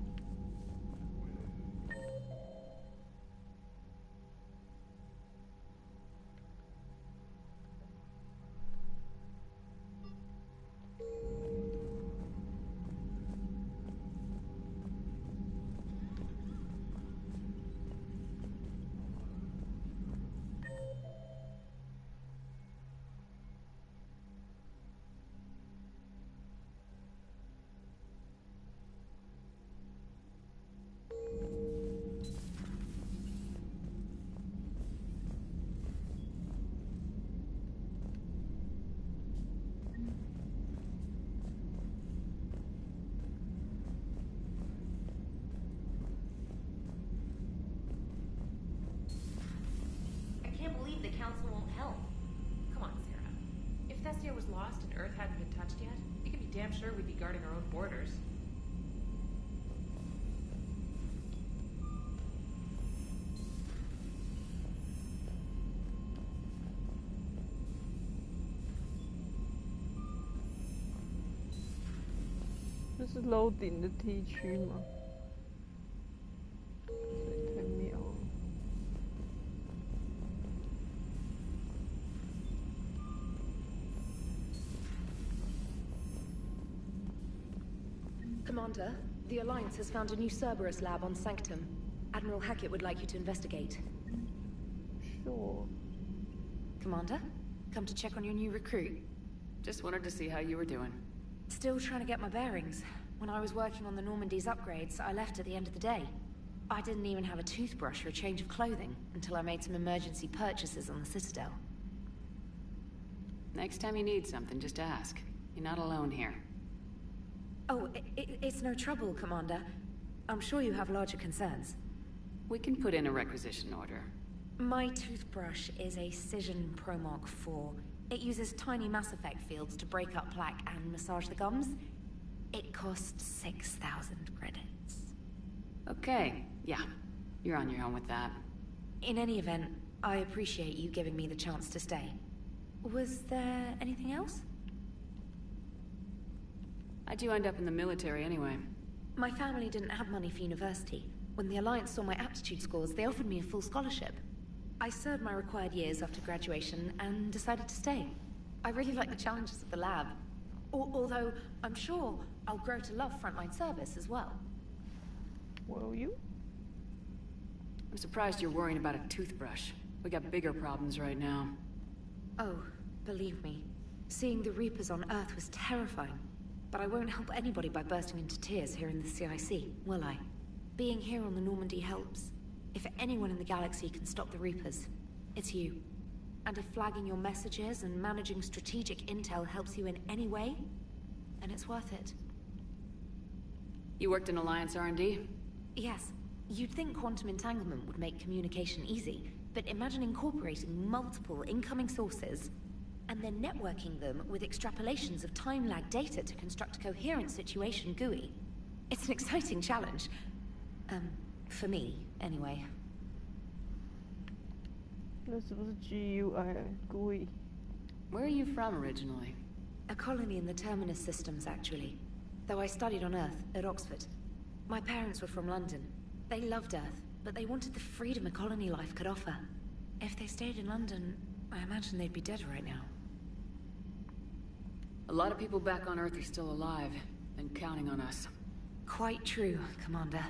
Speaker 20: Was lost and Earth hadn't been touched yet, you can be damn sure we'd be guarding our own borders.
Speaker 4: 这是楼顶的 T 区吗？太妙了。
Speaker 2: Commander, the Alliance has found a new Cerberus lab on Sanctum. Admiral Hackett would like you to investigate.
Speaker 4: Sure.
Speaker 2: Commander, come to check on your new recruit.
Speaker 3: Just wanted to see how you were doing.
Speaker 2: Still trying to get my bearings. When I was working on the Normandy's upgrades, I left at the end of the day. I didn't even have a toothbrush or a change of clothing until I made some emergency purchases on the Citadel.
Speaker 3: Next time you need something, just ask. You're not alone here.
Speaker 2: Oh, it's no trouble, Commander. I'm sure you have larger concerns.
Speaker 3: We can put in a requisition order.
Speaker 2: My toothbrush is a Cision Pro Mark 4. It uses tiny Mass Effect fields to break up plaque and massage the gums. It costs 6,000 credits.
Speaker 3: Okay, yeah. You're on your own with that.
Speaker 2: In any event, I appreciate you giving me the chance to stay. Was there anything else?
Speaker 3: How'd you end up in the military anyway?
Speaker 2: My family didn't have money for university. When the Alliance saw my aptitude scores, they offered me a full scholarship. I served my required years after graduation and decided to stay. I really like the challenges of the lab. Although, I'm sure I'll grow to love frontline service as well.
Speaker 4: Will you?
Speaker 3: I'm surprised you're worrying about a toothbrush. We got bigger problems right now.
Speaker 2: Oh, believe me. Seeing the Reapers on Earth was terrifying. But I won't help anybody by bursting into tears here in the CIC, will I? Being here on the Normandy helps. If anyone in the galaxy can stop the Reapers, it's you. And if flagging your messages and managing strategic intel helps you in any way, then it's worth it.
Speaker 3: You worked in Alliance R&D?
Speaker 2: Yes. You'd think quantum entanglement would make communication easy, but imagine incorporating multiple incoming sources and then networking them with extrapolations of time-lag data to construct a coherent situation GUI. It's an exciting challenge. For me, anyway.
Speaker 4: 那是不是 GUI 故意？
Speaker 3: Where are you from originally?
Speaker 2: A colony in the Terminus systems, actually. Though I studied on Earth, at Oxford. My parents were from London. They loved Earth, but they wanted the freedom a colony life could offer. If they stayed in London, I imagine they'd be dead right now.
Speaker 3: A lot of people back on Earth are still alive, and counting on us.
Speaker 2: Quite true, Commander.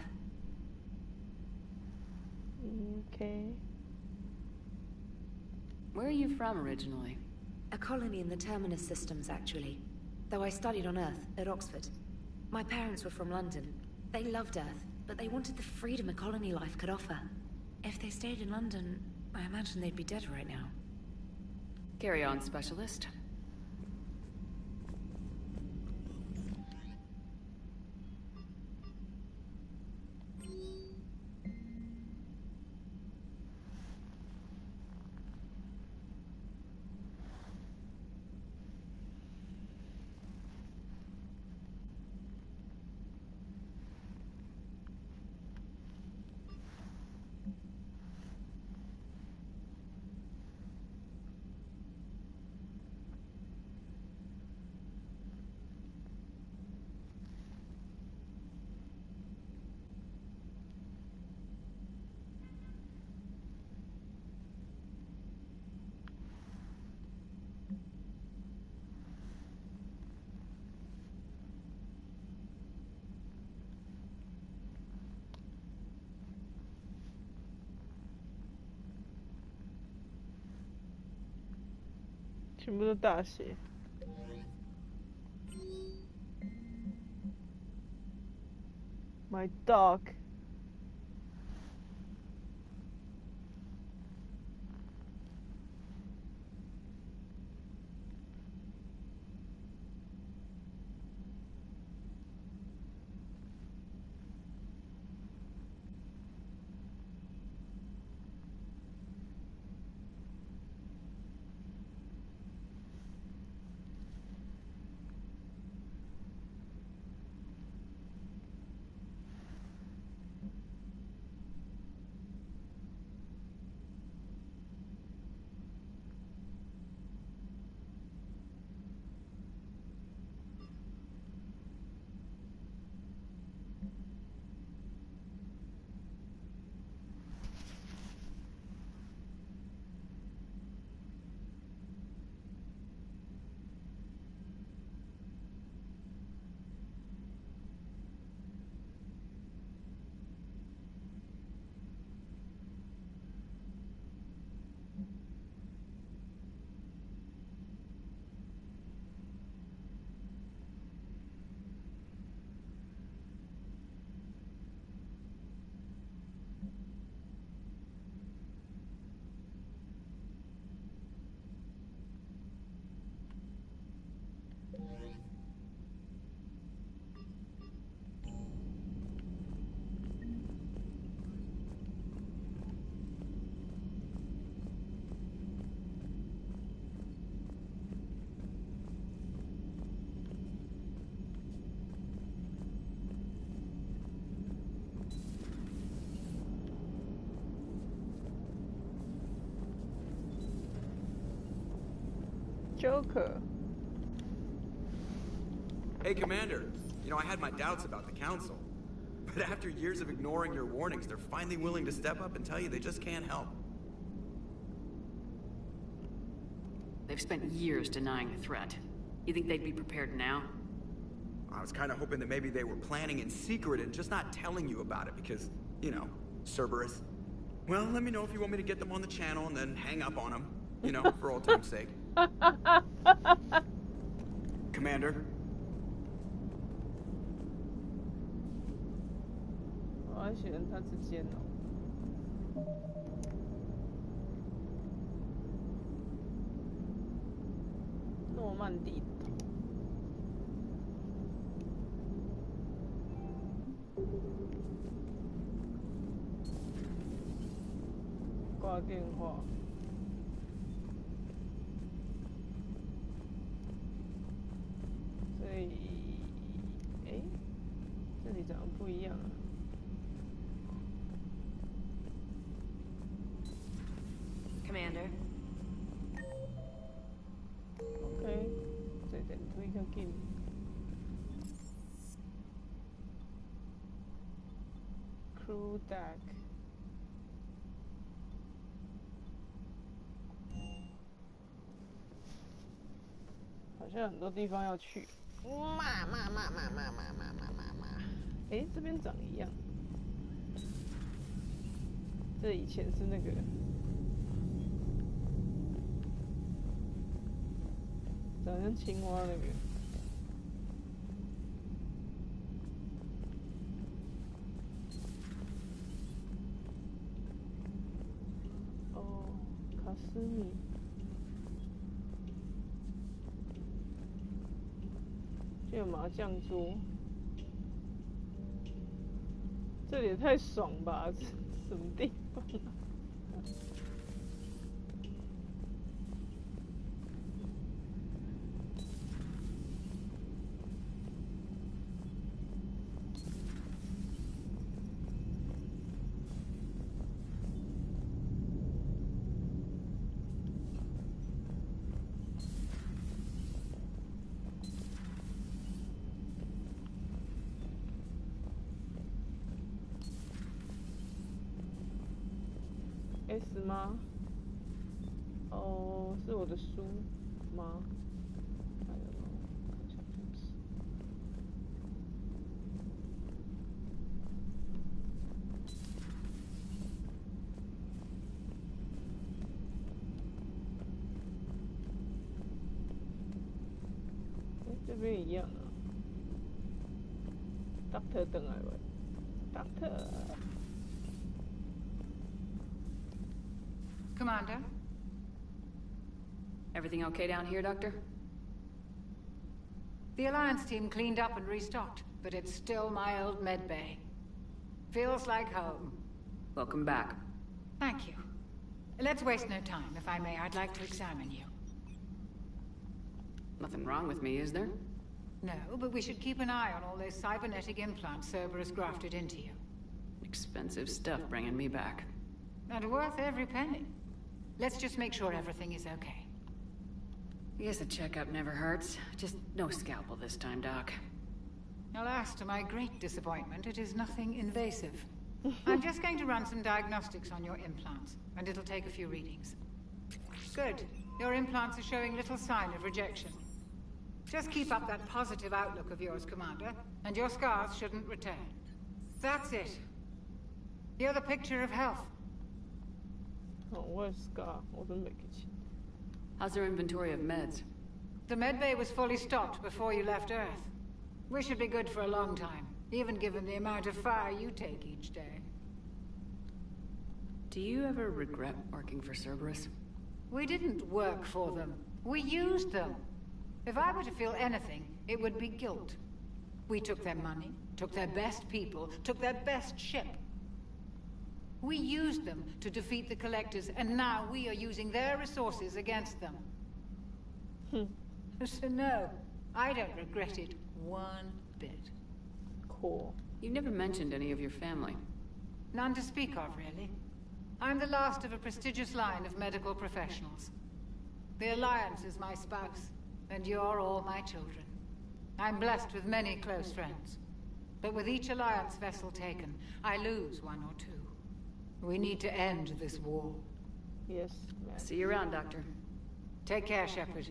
Speaker 4: Okay.
Speaker 3: Where are you from originally?
Speaker 2: A colony in the Terminus systems, actually. Though I studied on Earth, at Oxford. My parents were from London. They loved Earth, but they wanted the freedom a colony life could offer. If they stayed in London, I imagine they'd be dead right now.
Speaker 3: Carry on, Specialist.
Speaker 4: 全部都大写。My dog. Joker.
Speaker 10: Hey, Commander. You know, I had my doubts about the Council. But after years of ignoring your warnings, they're finally willing to step up and tell you they just can't help.
Speaker 3: They've spent years denying the threat. You think they'd be prepared now?
Speaker 10: I was kind of hoping that maybe they were planning in secret and just not telling you about it because, you know, Cerberus. Well, let me know if you want me to get them on the channel and then hang up on them. You know, for old time's sake. Commander?
Speaker 4: 我还喜欢他之间哦。诺曼底挂电话。所以，哎，这里长得不一样啊。
Speaker 2: Commander.
Speaker 4: OK， 这点推较紧。Crew deck。好像很多地方要去。哎，这边长一样。这以前是那个。长像青蛙那个。哦，卡斯米。这有麻将桌。这里也太爽吧！这什么地方啊？S 吗？哦，是我的书吗？看一下对不起。哎，这边一样啊。Doctor 等来喂 ，Doctor。Commander?
Speaker 3: Everything okay down here, Doctor?
Speaker 12: The Alliance team cleaned up and restocked, but it's still my old med bay. Feels like home.
Speaker 3: Welcome back.
Speaker 12: Thank you. Let's waste no time. If I may, I'd like to examine you.
Speaker 3: Nothing wrong with me, is there?
Speaker 12: No, but we should keep an eye on all those cybernetic implants Cerberus grafted into you.
Speaker 3: Expensive stuff bringing me back.
Speaker 12: And worth every penny. Let's just make sure everything is okay.
Speaker 3: I guess a checkup never hurts. Just no scalpel this time, Doc.
Speaker 12: Alas, to my great disappointment, it is nothing invasive. I'm just going to run some diagnostics on your implants, and it'll take a few readings. Good. Your implants are showing little sign of rejection. Just keep up that positive outlook of yours, Commander, and your scars shouldn't return. That's it. You're the picture of health.
Speaker 4: Oh, where's Scar?
Speaker 3: How's their inventory of meds?
Speaker 12: The med bay was fully stocked before you left Earth. We should be good for a long time, even given the amount of fire you take each day.
Speaker 3: Do you ever regret working for Cerberus?
Speaker 12: We didn't work for them. We used them. If I were to feel anything, it would be guilt. We took their money, took their best people, took their best ship. We used them to defeat the Collectors, and now we are using their resources against them. So no, I don't regret it one bit.
Speaker 4: Cool.
Speaker 3: You never mentioned any of your family.
Speaker 12: None to speak of, really. I'm the last of a prestigious line of medical professionals. The Alliance is my spouse, and you're all my children. I'm blessed with many close friends. But with each Alliance vessel taken, I lose one or two. We need to end this war.
Speaker 4: Yes, ma'am.
Speaker 3: See you around, Doctor.
Speaker 12: Take care, Shepard.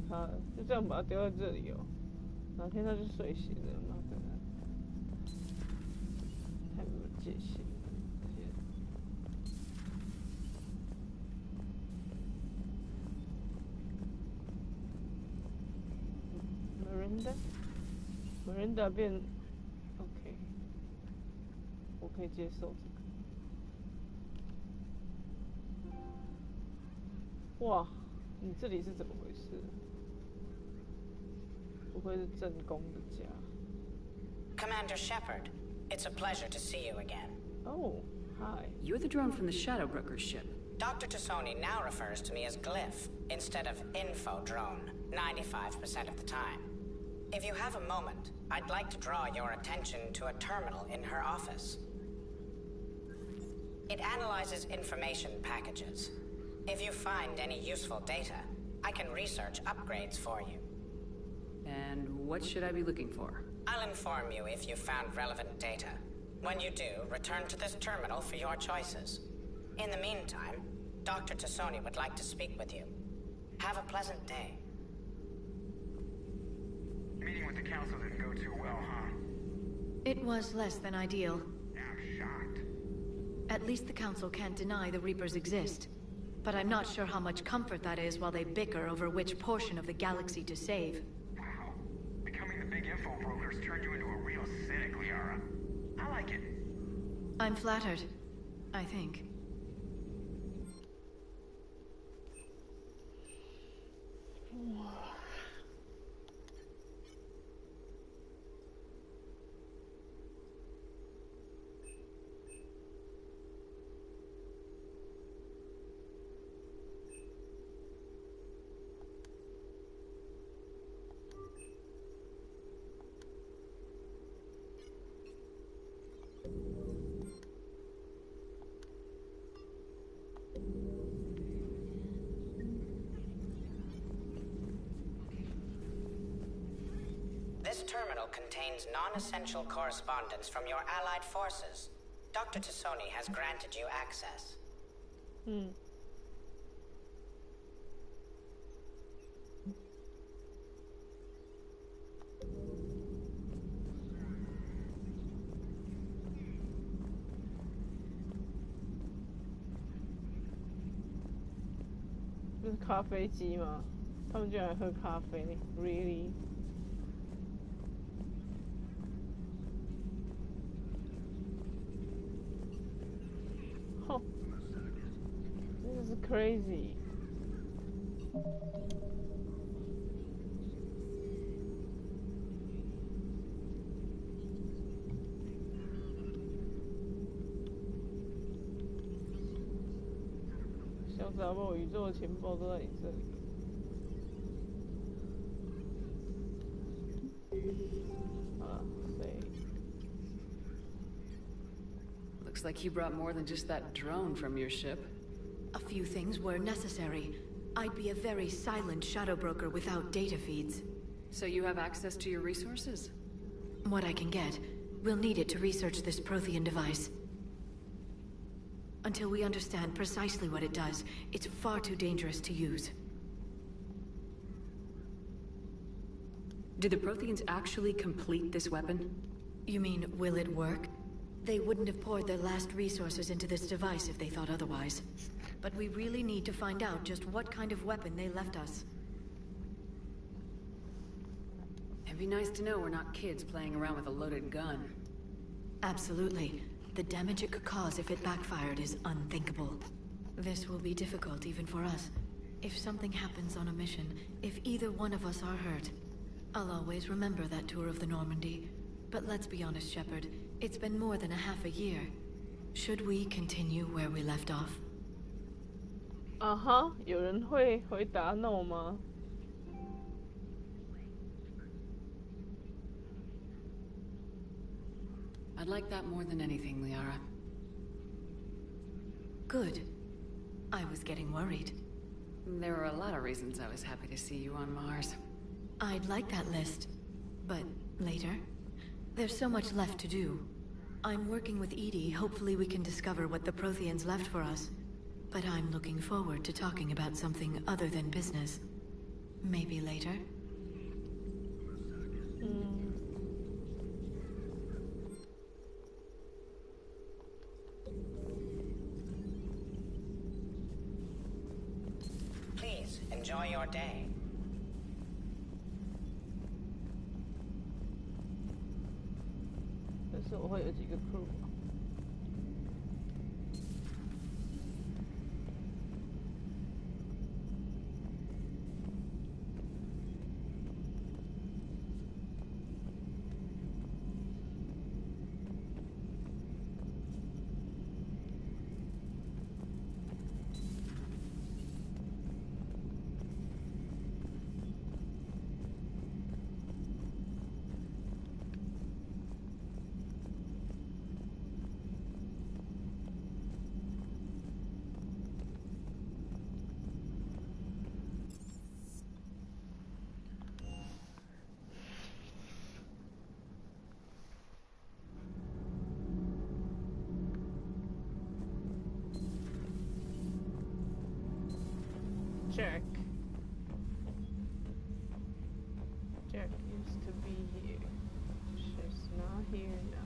Speaker 4: 他就这样把它丢在这里哦，哪天他就睡醒了，妈的，太没有界限了，天。Miranda 变 OK。我可以接受这个。哇，你这里是怎么回事？不会是正宫的家？
Speaker 6: Commander Shepard, it's a pleasure to see you again.
Speaker 4: Oh, hi.
Speaker 3: You're the drone from the Shadow Broker's ship.
Speaker 6: Dr. T'soni now refers to me as Glyph instead of Info Drone, 95% of the time. If you have a moment, I'd like to draw your attention to a terminal in her office. It analyzes information packages. If you find any useful data, I can research upgrades for you.
Speaker 3: And what should I be looking for?
Speaker 6: I'll inform you if you found relevant data. When you do, return to this terminal for your choices. In the meantime, Dr. T'soni would like to speak with you. Have a pleasant day.
Speaker 10: Meeting with the council didn't go too well, huh?
Speaker 21: It was less than ideal.
Speaker 10: I'm shocked.
Speaker 21: At least the council can't deny the Reapers exist. But I'm not sure how much comfort that is while they bicker over which portion of the galaxy to save.
Speaker 10: Wow. Becoming the big info broker's turned you into a real cynic, Liara. I like it.
Speaker 21: I'm flattered, I think.
Speaker 6: This terminal contains non-essential correspondence from your allied forces. Dr. T'soni has granted you access.
Speaker 4: 这是咖啡机吗？他们居然喝咖啡 ？Really？ 哦，真的是 crazy。小杂包，宇宙的情报都在你这里。啊，谁？
Speaker 3: Looks like you brought more than just that drone from your ship.
Speaker 21: A few things were necessary. I'd be a very silent shadow broker without data feeds.
Speaker 3: So you have access to your resources?
Speaker 21: What I can get. We'll need it to research this Prothean device. Until we understand precisely what it does, it's far too dangerous to use.
Speaker 3: Do the Protheans actually complete this weapon?
Speaker 21: You mean, will it work? They wouldn't have poured their last resources into this device if they thought otherwise. But we really need to find out just what kind of weapon they left us.
Speaker 3: It'd be nice to know we're not kids playing around with a loaded gun.
Speaker 21: Absolutely. The damage it could cause if it backfired is unthinkable. This will be difficult even for us. If something happens on a mission, if either one of us are hurt, I'll always remember that tour of the Normandy. But let's be honest, Shepard. It's been more than a half a year. Should we continue where we left off?
Speaker 4: 有人会回答 no 吗？
Speaker 3: I'd like that more than anything, Liara.
Speaker 21: Good. I was getting worried.
Speaker 3: There were a lot of reasons I was happy to see you on Mars.
Speaker 21: I'd like that list. But later? There's so much left to do. I'm working with Edie. Hopefully we can discover what the Protheans left for us. But I'm looking forward to talking about something other than business. Maybe later?
Speaker 6: Please, enjoy your day.
Speaker 4: 但是我会有几个 crew。Cat used to be here. She's not here now.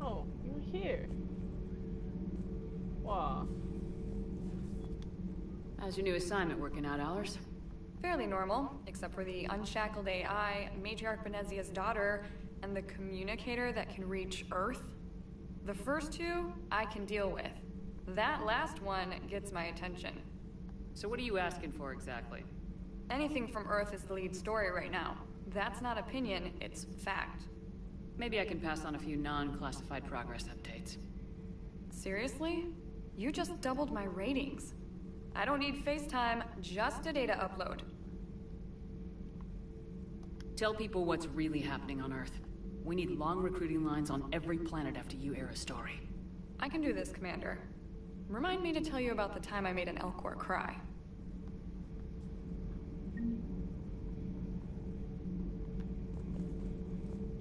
Speaker 4: Oh, you're here. Wow.
Speaker 3: How's your new assignment working out, Allers?
Speaker 7: Fairly normal, except for the unshackled AI, Matriarch Benezia's daughter, and the communicator that can reach Earth. The first two, I can deal with. That last one gets my attention.
Speaker 3: So what are you asking for exactly?
Speaker 7: Anything from Earth is the lead story right now. That's not opinion, it's fact.
Speaker 3: Maybe I can pass on a few non-classified progress updates.
Speaker 7: Seriously? You just doubled my ratings. I don't need FaceTime, just a data upload.
Speaker 3: Tell people what's really happening on Earth. We need long recruiting lines on every planet after you air a story.
Speaker 7: I can do this, Commander. Remind me to tell you about the time I made an Elcor cry.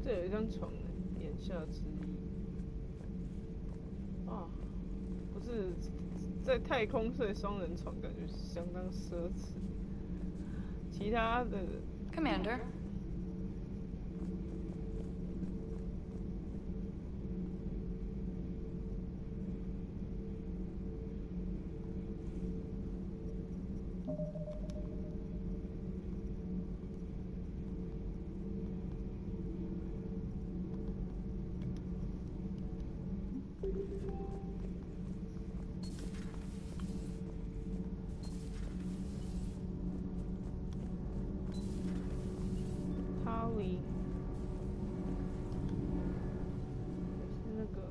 Speaker 4: 这有一张床，眼下之意。啊，不是在太空睡双人床，感觉相当奢侈。其他的
Speaker 7: Commander.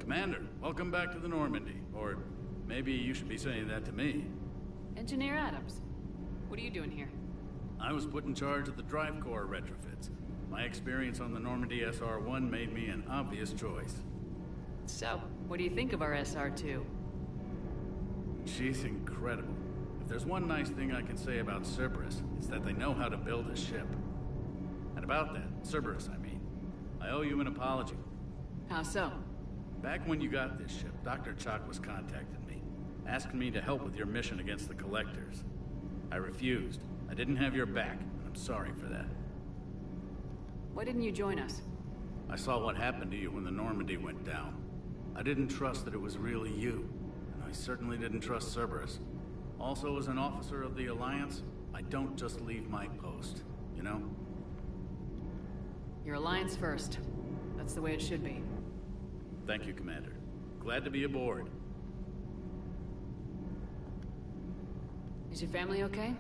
Speaker 11: Commander, welcome back to the Normandy. Or maybe you should be saying that to me.
Speaker 3: Engineer Adams, what are you doing here?
Speaker 11: I was put in charge of the drive core retrofits. My experience on the Normandy SR-1 made me an obvious choice.
Speaker 3: So, what do you think of our SR-2?
Speaker 11: She's incredible. If there's one nice thing I can say about Cerberus, it's that they know how to build a ship. And about that, Cerberus, I mean, I owe you an apology.
Speaker 3: How so?
Speaker 11: Back when you got this ship, Dr. Chalk was contacting me, asking me to help with your mission against the Collectors. I refused. I didn't have your back, and I'm sorry for that.
Speaker 3: Why didn't you join us?
Speaker 11: I saw what happened to you when the Normandy went down. I didn't trust that it was really you, and I certainly didn't trust Cerberus. Also, as an officer of the Alliance, I don't just leave my post, you know?
Speaker 3: Your Alliance first. That's the way it should be.
Speaker 11: Thank you, Commander. Glad to be aboard.
Speaker 3: Is your family okay?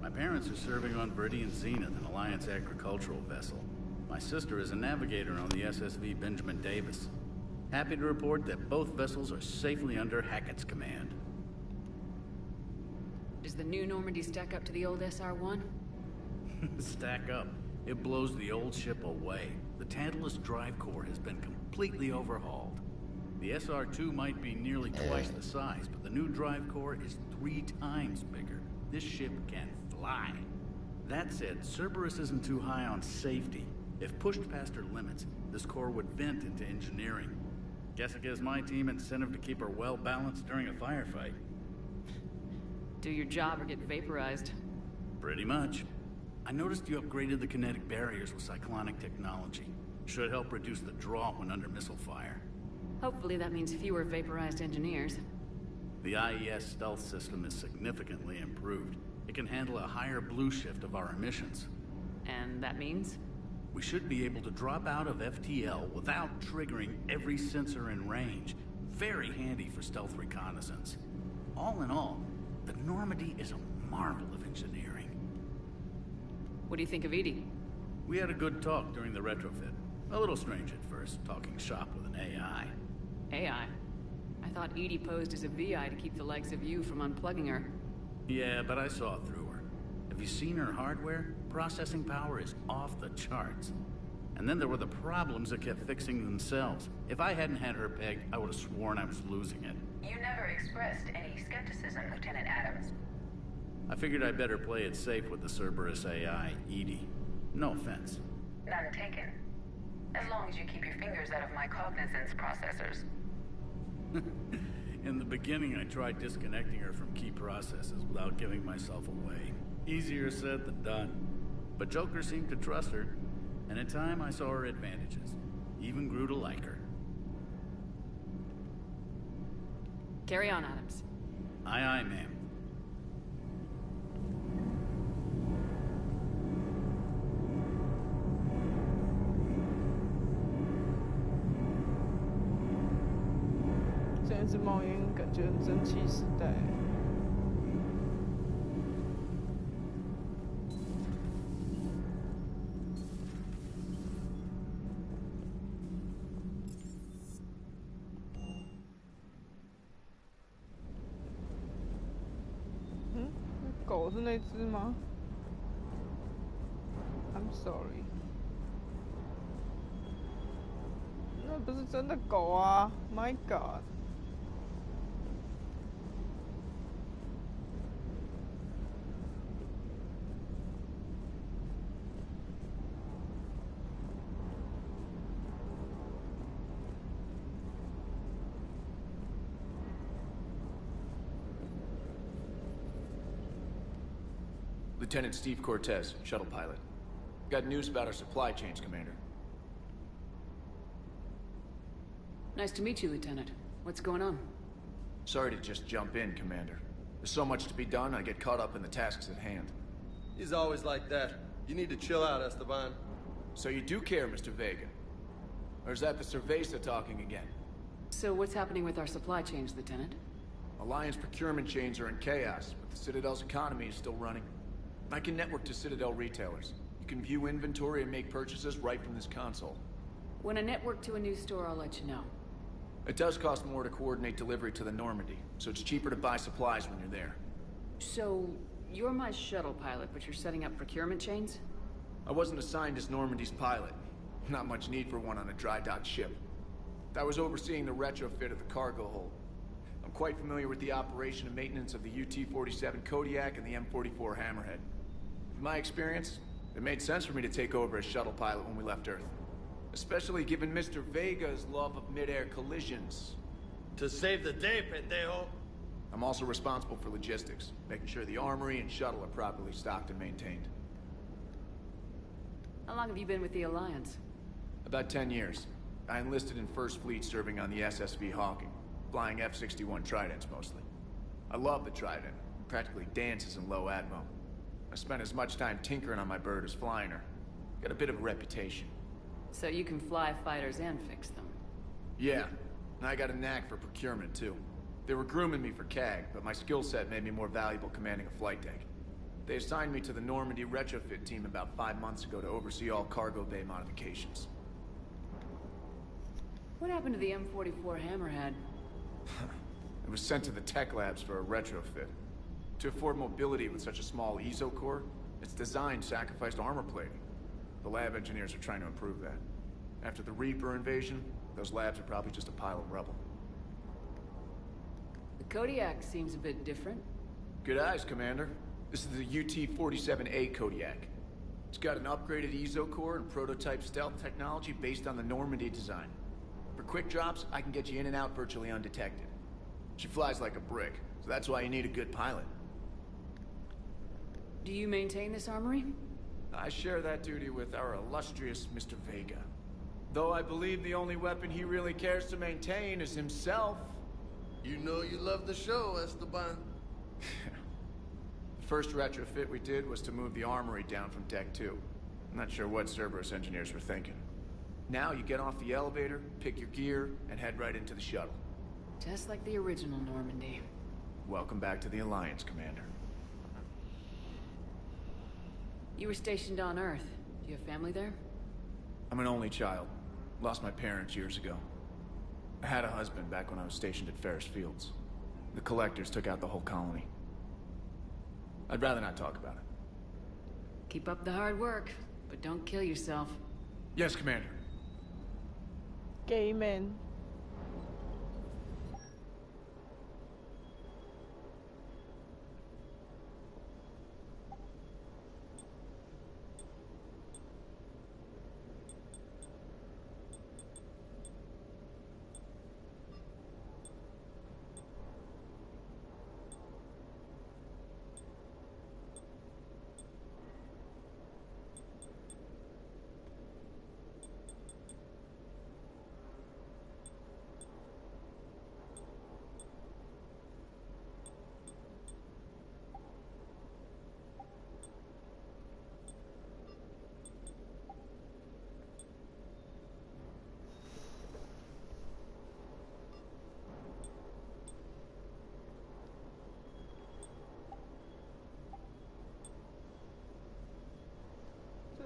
Speaker 11: My parents are serving on Viridian Zenith, an Alliance agricultural vessel. My sister is a navigator on the SSV Benjamin Davis. Happy to report that both vessels are safely under Hackett's command.
Speaker 3: Does the new Normandy stack up to the old SR-1?
Speaker 11: Stack up. It blows the old ship away. The Tantalus drive core has been completely overhauled. The SR-2 might be nearly twice the size, but the new drive core is 3 times bigger. This ship can fly. That said, Cerberus isn't too high on safety. If pushed past her limits, this core would vent into engineering. Guess it gives my team incentive to keep her well balanced during a firefight.
Speaker 3: Do your job or get vaporized.
Speaker 11: Pretty much. I noticed you upgraded the kinetic barriers with cyclonic technology. Should help reduce the draw when under missile fire.
Speaker 3: Hopefully that means fewer vaporized engineers.
Speaker 11: The IES stealth system is significantly improved. It can handle a higher blue shift of our emissions.
Speaker 3: And that means?
Speaker 11: We should be able to drop out of FTL without triggering every sensor in range. Very handy for stealth reconnaissance. All in all, the Normandy is a marvel of engineering.
Speaker 3: What do you think of Edie?
Speaker 11: We had a good talk during the retrofit. A little strange at first, talking shop with an AI.
Speaker 3: AI? I thought Edie posed as a VI to keep the likes of you from unplugging her.
Speaker 11: Yeah, but I saw through her. Have you seen her hardware? Processing power is off the charts. And then there were the problems that kept fixing themselves. If I hadn't had her pegged, I would have sworn I was losing it.
Speaker 22: You never expressed any skepticism, Lieutenant Adams.
Speaker 11: I figured I'd better play it safe with the Cerberus AI, Edie. No offense.
Speaker 22: None taken. As long as you keep your fingers out of my cognizance processors.
Speaker 11: In the beginning, I tried disconnecting her from key processes without giving myself away. Easier said than done. But Joker seemed to trust her, and in time I saw her advantages. Even grew to like her.
Speaker 3: Carry on, Adams.
Speaker 11: Aye, aye, ma'am.
Speaker 4: 这次冒烟感觉很蒸汽时代。狗是那只吗 ？I'm sorry， 那不是真的狗啊 ！My God！
Speaker 1: Lieutenant Steve Cortez, shuttle pilot. Got news about our supply chains, Commander.
Speaker 3: Nice to meet you, Lieutenant. What's going on?
Speaker 1: Sorry to just jump in, Commander. There's so much to be done, I get caught up in the tasks at hand.
Speaker 5: He's always like that. You need to chill out, Esteban.
Speaker 1: So you do care, Mr. Vega? Or is that the Cerveza talking again?
Speaker 3: So what's happening with our supply chains, Lieutenant?
Speaker 1: Alliance procurement chains are in chaos, but the Citadel's economy is still running. I can network to Citadel retailers. You can view inventory and make purchases right from this console.
Speaker 3: When I network to a new store, I'll let you know.
Speaker 1: It does cost more to coordinate delivery to the Normandy, so it's cheaper to buy supplies when you're there.
Speaker 3: So, you're my shuttle pilot, but you're setting up procurement chains?
Speaker 1: I wasn't assigned as Normandy's pilot. Not much need for one on a dry dock ship. I was overseeing the retrofit of the cargo hold. I'm quite familiar with the operation and maintenance of the UT-47 Kodiak and the M44 Hammerhead. In my experience, it made sense for me to take over as shuttle pilot when we left Earth. Especially given Mr. Vega's love of mid-air collisions.
Speaker 5: To save the day, pendejo.
Speaker 1: I'm also responsible for logistics, making sure the armory and shuttle are properly stocked and maintained.
Speaker 3: How long have you been with the Alliance?
Speaker 1: About 10 years. I enlisted in First Fleet serving on the SSV Hawking, flying F-61 Tridents mostly. I love the Trident, practically dances in low atmo. I spent as much time tinkering on my bird as flying her. Got a bit of a reputation.
Speaker 3: So you can fly fighters and fix them?
Speaker 1: Yeah, and I got a knack for procurement too. They were grooming me for CAG, but my skill set made me more valuable commanding a flight deck. They assigned me to the Normandy retrofit team about 5 months ago to oversee all cargo bay modifications.
Speaker 3: What happened to the M44 Hammerhead?
Speaker 1: It was sent to the tech labs for a retrofit. To afford mobility with such a small ESO core, its design sacrificed armor plating. The lab engineers are trying to improve that. After the Reaper invasion, those labs are probably just a pile of rubble.
Speaker 3: The Kodiak seems a bit different.
Speaker 1: Good eyes, Commander. This is the UT-47A Kodiak. It's got an upgraded ESO core and prototype stealth technology based on the Normandy design. For quick drops, I can get you in and out virtually undetected. She flies like a brick, so that's why you need a good pilot.
Speaker 3: Do you maintain this armory?
Speaker 1: I share that duty with our illustrious Mr. Vega. Though I believe the only weapon he really cares to maintain is himself.
Speaker 5: You know you love the show, Esteban.
Speaker 1: The first retrofit we did was to move the armory down from Deck 2. I'm not sure what Cerberus engineers were thinking. Now you get off the elevator, pick your gear, and head right into the shuttle.
Speaker 3: Just like the original Normandy.
Speaker 1: Welcome back to the Alliance, Commander.
Speaker 3: You were stationed on Earth. Do you have family there?
Speaker 1: I'm an only child. Lost my parents years ago. I had a husband back when I was stationed at Ferris Fields. The collectors took out the whole colony. I'd rather not talk about it.
Speaker 3: Keep up the hard work, but don't kill yourself.
Speaker 1: Yes, Commander.
Speaker 4: Gay man.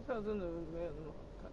Speaker 4: 这套真的没有那么好看。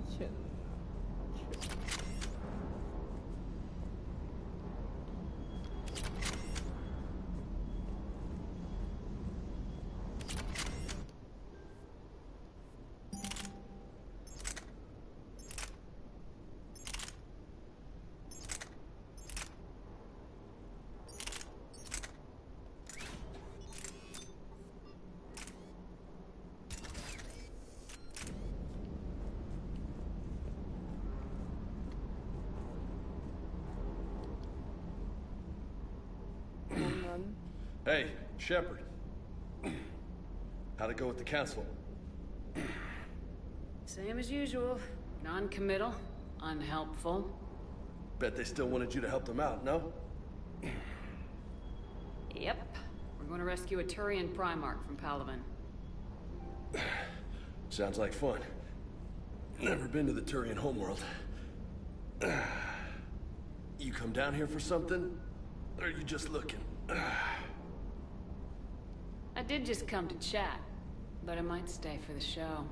Speaker 4: 没钱。
Speaker 5: Hey, Shepard. How'd it go with the council?
Speaker 3: Same as usual. Non-committal, unhelpful.
Speaker 5: Bet they still wanted you to help them out, no?
Speaker 3: Yep. We're going to rescue a Turian Primarch from Palaven.
Speaker 5: Sounds like fun. Never been to the Turian homeworld. You come down here for something? Or are you just looking?
Speaker 3: I did just come to chat, but I might stay for the show.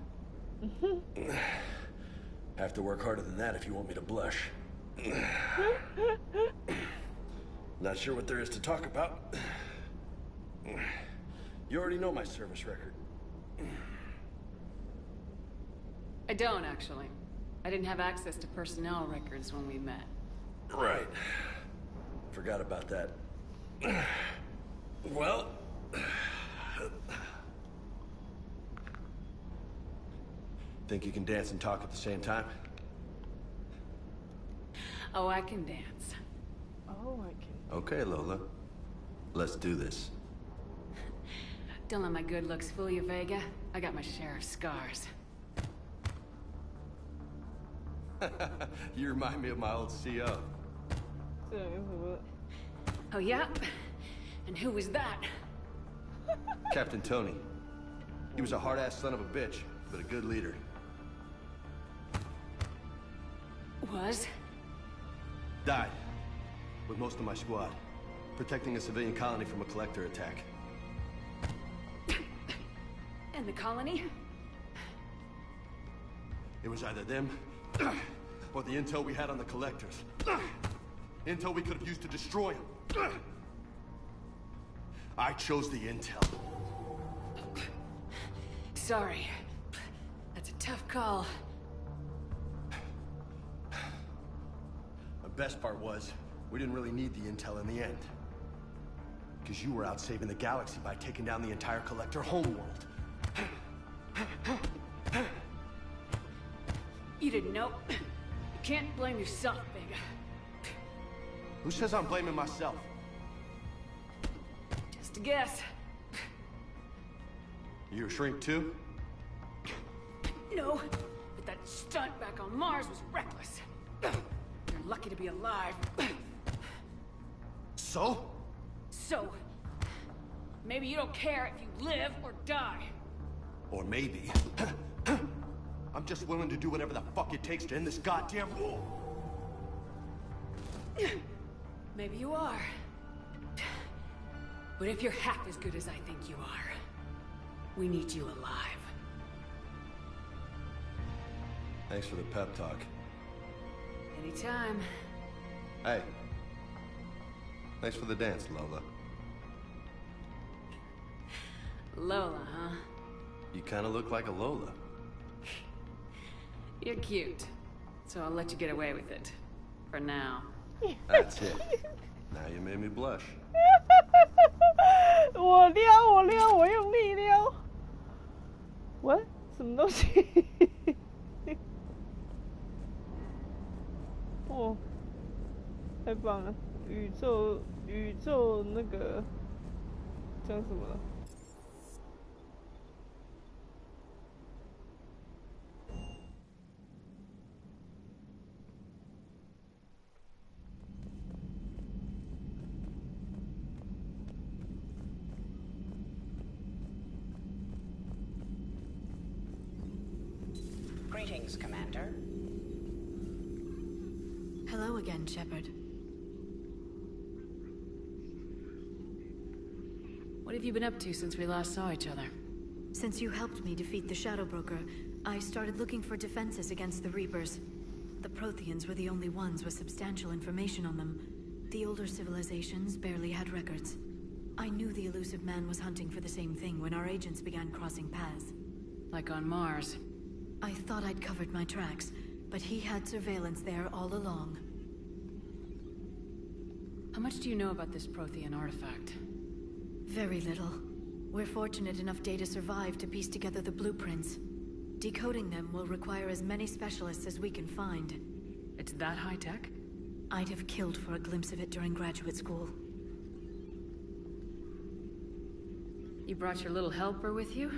Speaker 5: Have to work harder than that if you want me to blush. Not sure what there is to talk about. You already know my service record.
Speaker 3: I don't, actually. I didn't have access to personnel records when we met.
Speaker 5: Right. Forgot about that. Well... Think you can dance and talk at the same time?
Speaker 3: Oh, I can dance.
Speaker 4: Oh, I can.
Speaker 5: Okay, Lola. Let's do this.
Speaker 3: Don't let my good looks fool you, Vega. I got my share of scars.
Speaker 5: You remind me of my old CO.
Speaker 3: Oh, yeah? And who was that?
Speaker 5: Captain Tony. He was a hard-ass son of a bitch, but a good leader.
Speaker 3: Was?
Speaker 5: Died. With most of my squad. Protecting a civilian colony from a collector attack.
Speaker 3: And the colony?
Speaker 5: It was either them, or the intel we had on the collectors. Intel we could have used to destroy them. I chose the intel.
Speaker 3: Sorry. That's a tough call.
Speaker 5: The best part was, we didn't really need the intel in the end. Because you were out saving the galaxy by taking down the entire collector homeworld.
Speaker 3: You didn't know. You can't blame yourself, Vega.
Speaker 5: Who says I'm blaming myself?
Speaker 3: Just a guess.
Speaker 5: You a shrink too?
Speaker 3: No, but that stunt back on Mars was reckless. You're lucky to be alive.
Speaker 5: So?
Speaker 3: So, maybe you don't care if you live or die.
Speaker 5: Or maybe... I'm just willing to do whatever the fuck it takes to end this goddamn war.
Speaker 3: Maybe you are. But if you're half as good as I think you are, we need you alive.
Speaker 5: Thanks for the pep talk.
Speaker 3: Anytime.
Speaker 5: Hey. Thanks for the dance, Lola.
Speaker 3: Lola, huh?
Speaker 5: You kind of look like a Lola.
Speaker 3: You're cute. So I'll let you get away with it. For now.
Speaker 5: That's it. Now you made me blush.
Speaker 4: 我撩，我用力撩。What？ 什么东西？哦，太棒了！宇宙那个叫什么了？
Speaker 6: Greetings, Commander.
Speaker 21: Hello again, Shepard.
Speaker 3: What have you been up to since we last saw each other?
Speaker 21: Since you helped me defeat the Shadow Broker, I started looking for defenses against the Reapers. The Protheans were the only ones with substantial information on them. The older civilizations barely had records. I knew the elusive man was hunting for the same thing when our agents began crossing paths.
Speaker 3: Like on Mars.
Speaker 21: I thought I'd covered my tracks, but he had surveillance there all along.
Speaker 3: How much do you know about this Prothean artifact?
Speaker 21: Very little. We're fortunate enough Data survived to piece together the blueprints. Decoding them will require as many specialists as we can find.
Speaker 3: It's that high-tech?
Speaker 21: I'd have killed for a glimpse of it during graduate school.
Speaker 3: You brought your little helper with you?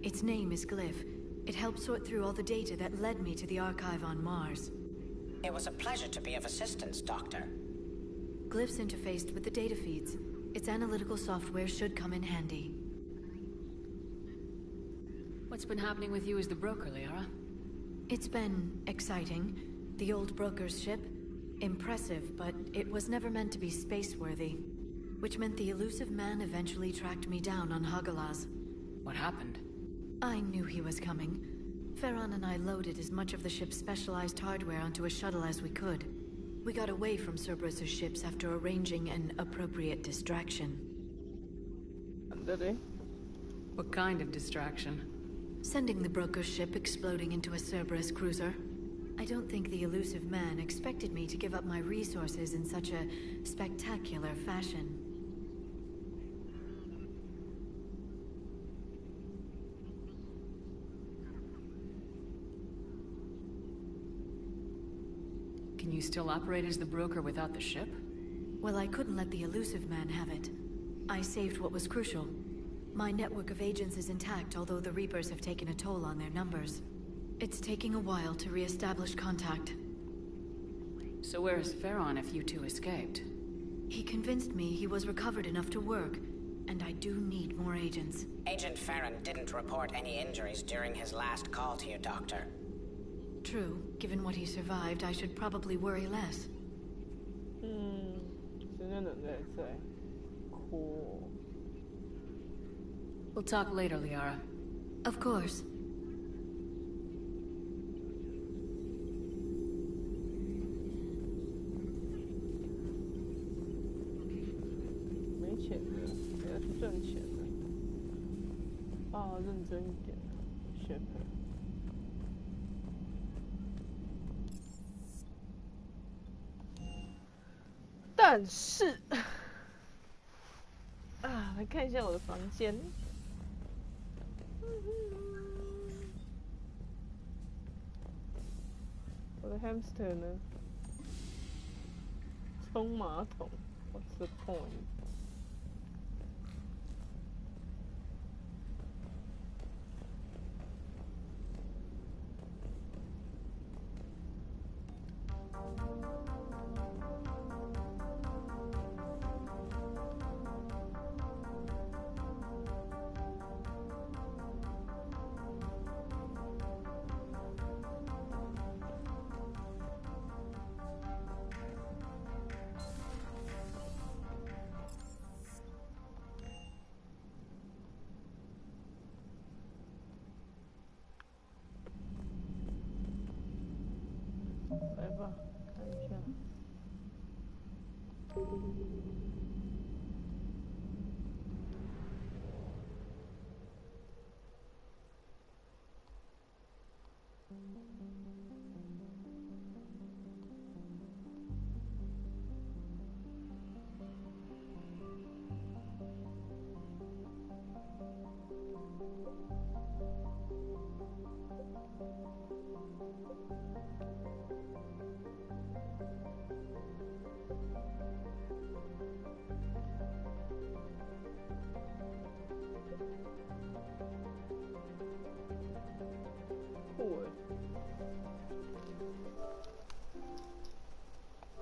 Speaker 21: Its name is Glyph. It helped sort through all the data that led me to the archive on Mars.
Speaker 6: It was a pleasure to be of assistance, Doctor.
Speaker 21: Glyph's interfaced with the data feeds. Its analytical software should come in handy.
Speaker 3: What's been happening with you as the broker, Liara?
Speaker 21: It's been exciting. The old broker's ship? Impressive, but it was never meant to be space-worthy. Which meant the elusive man eventually tracked me down on Hagalaz.
Speaker 3: What happened?
Speaker 21: I knew he was coming. Farron and I loaded as much of the ship's specialized hardware onto a shuttle as we could. We got away from Cerberus' ships after arranging an appropriate distraction.
Speaker 3: What kind of distraction?
Speaker 21: Sending the broker's ship exploding into a Cerberus cruiser. I don't think the elusive man expected me to give up my resources in such a spectacular fashion.
Speaker 3: Can you still operate as the broker without the ship?
Speaker 21: Well, I couldn't let the elusive man have it. I saved what was crucial. My network of agents is intact, although the Reapers have taken a toll on their numbers. It's taking a while to re-establish contact.
Speaker 3: So where is Farron if you two escaped?
Speaker 21: He convinced me he was recovered enough to work, and I do need more agents.
Speaker 6: Agent Farron didn't report any injuries during his last call to you, Doctor.
Speaker 21: True. Given what he survived, I should probably worry less.
Speaker 4: Cool.
Speaker 3: We'll talk later, Liara.
Speaker 21: Of course.
Speaker 4: Shepherd。但是，来看一下我的房间。我的 hamster 呢？冲马桶 ？What's the point？来吧，看一下。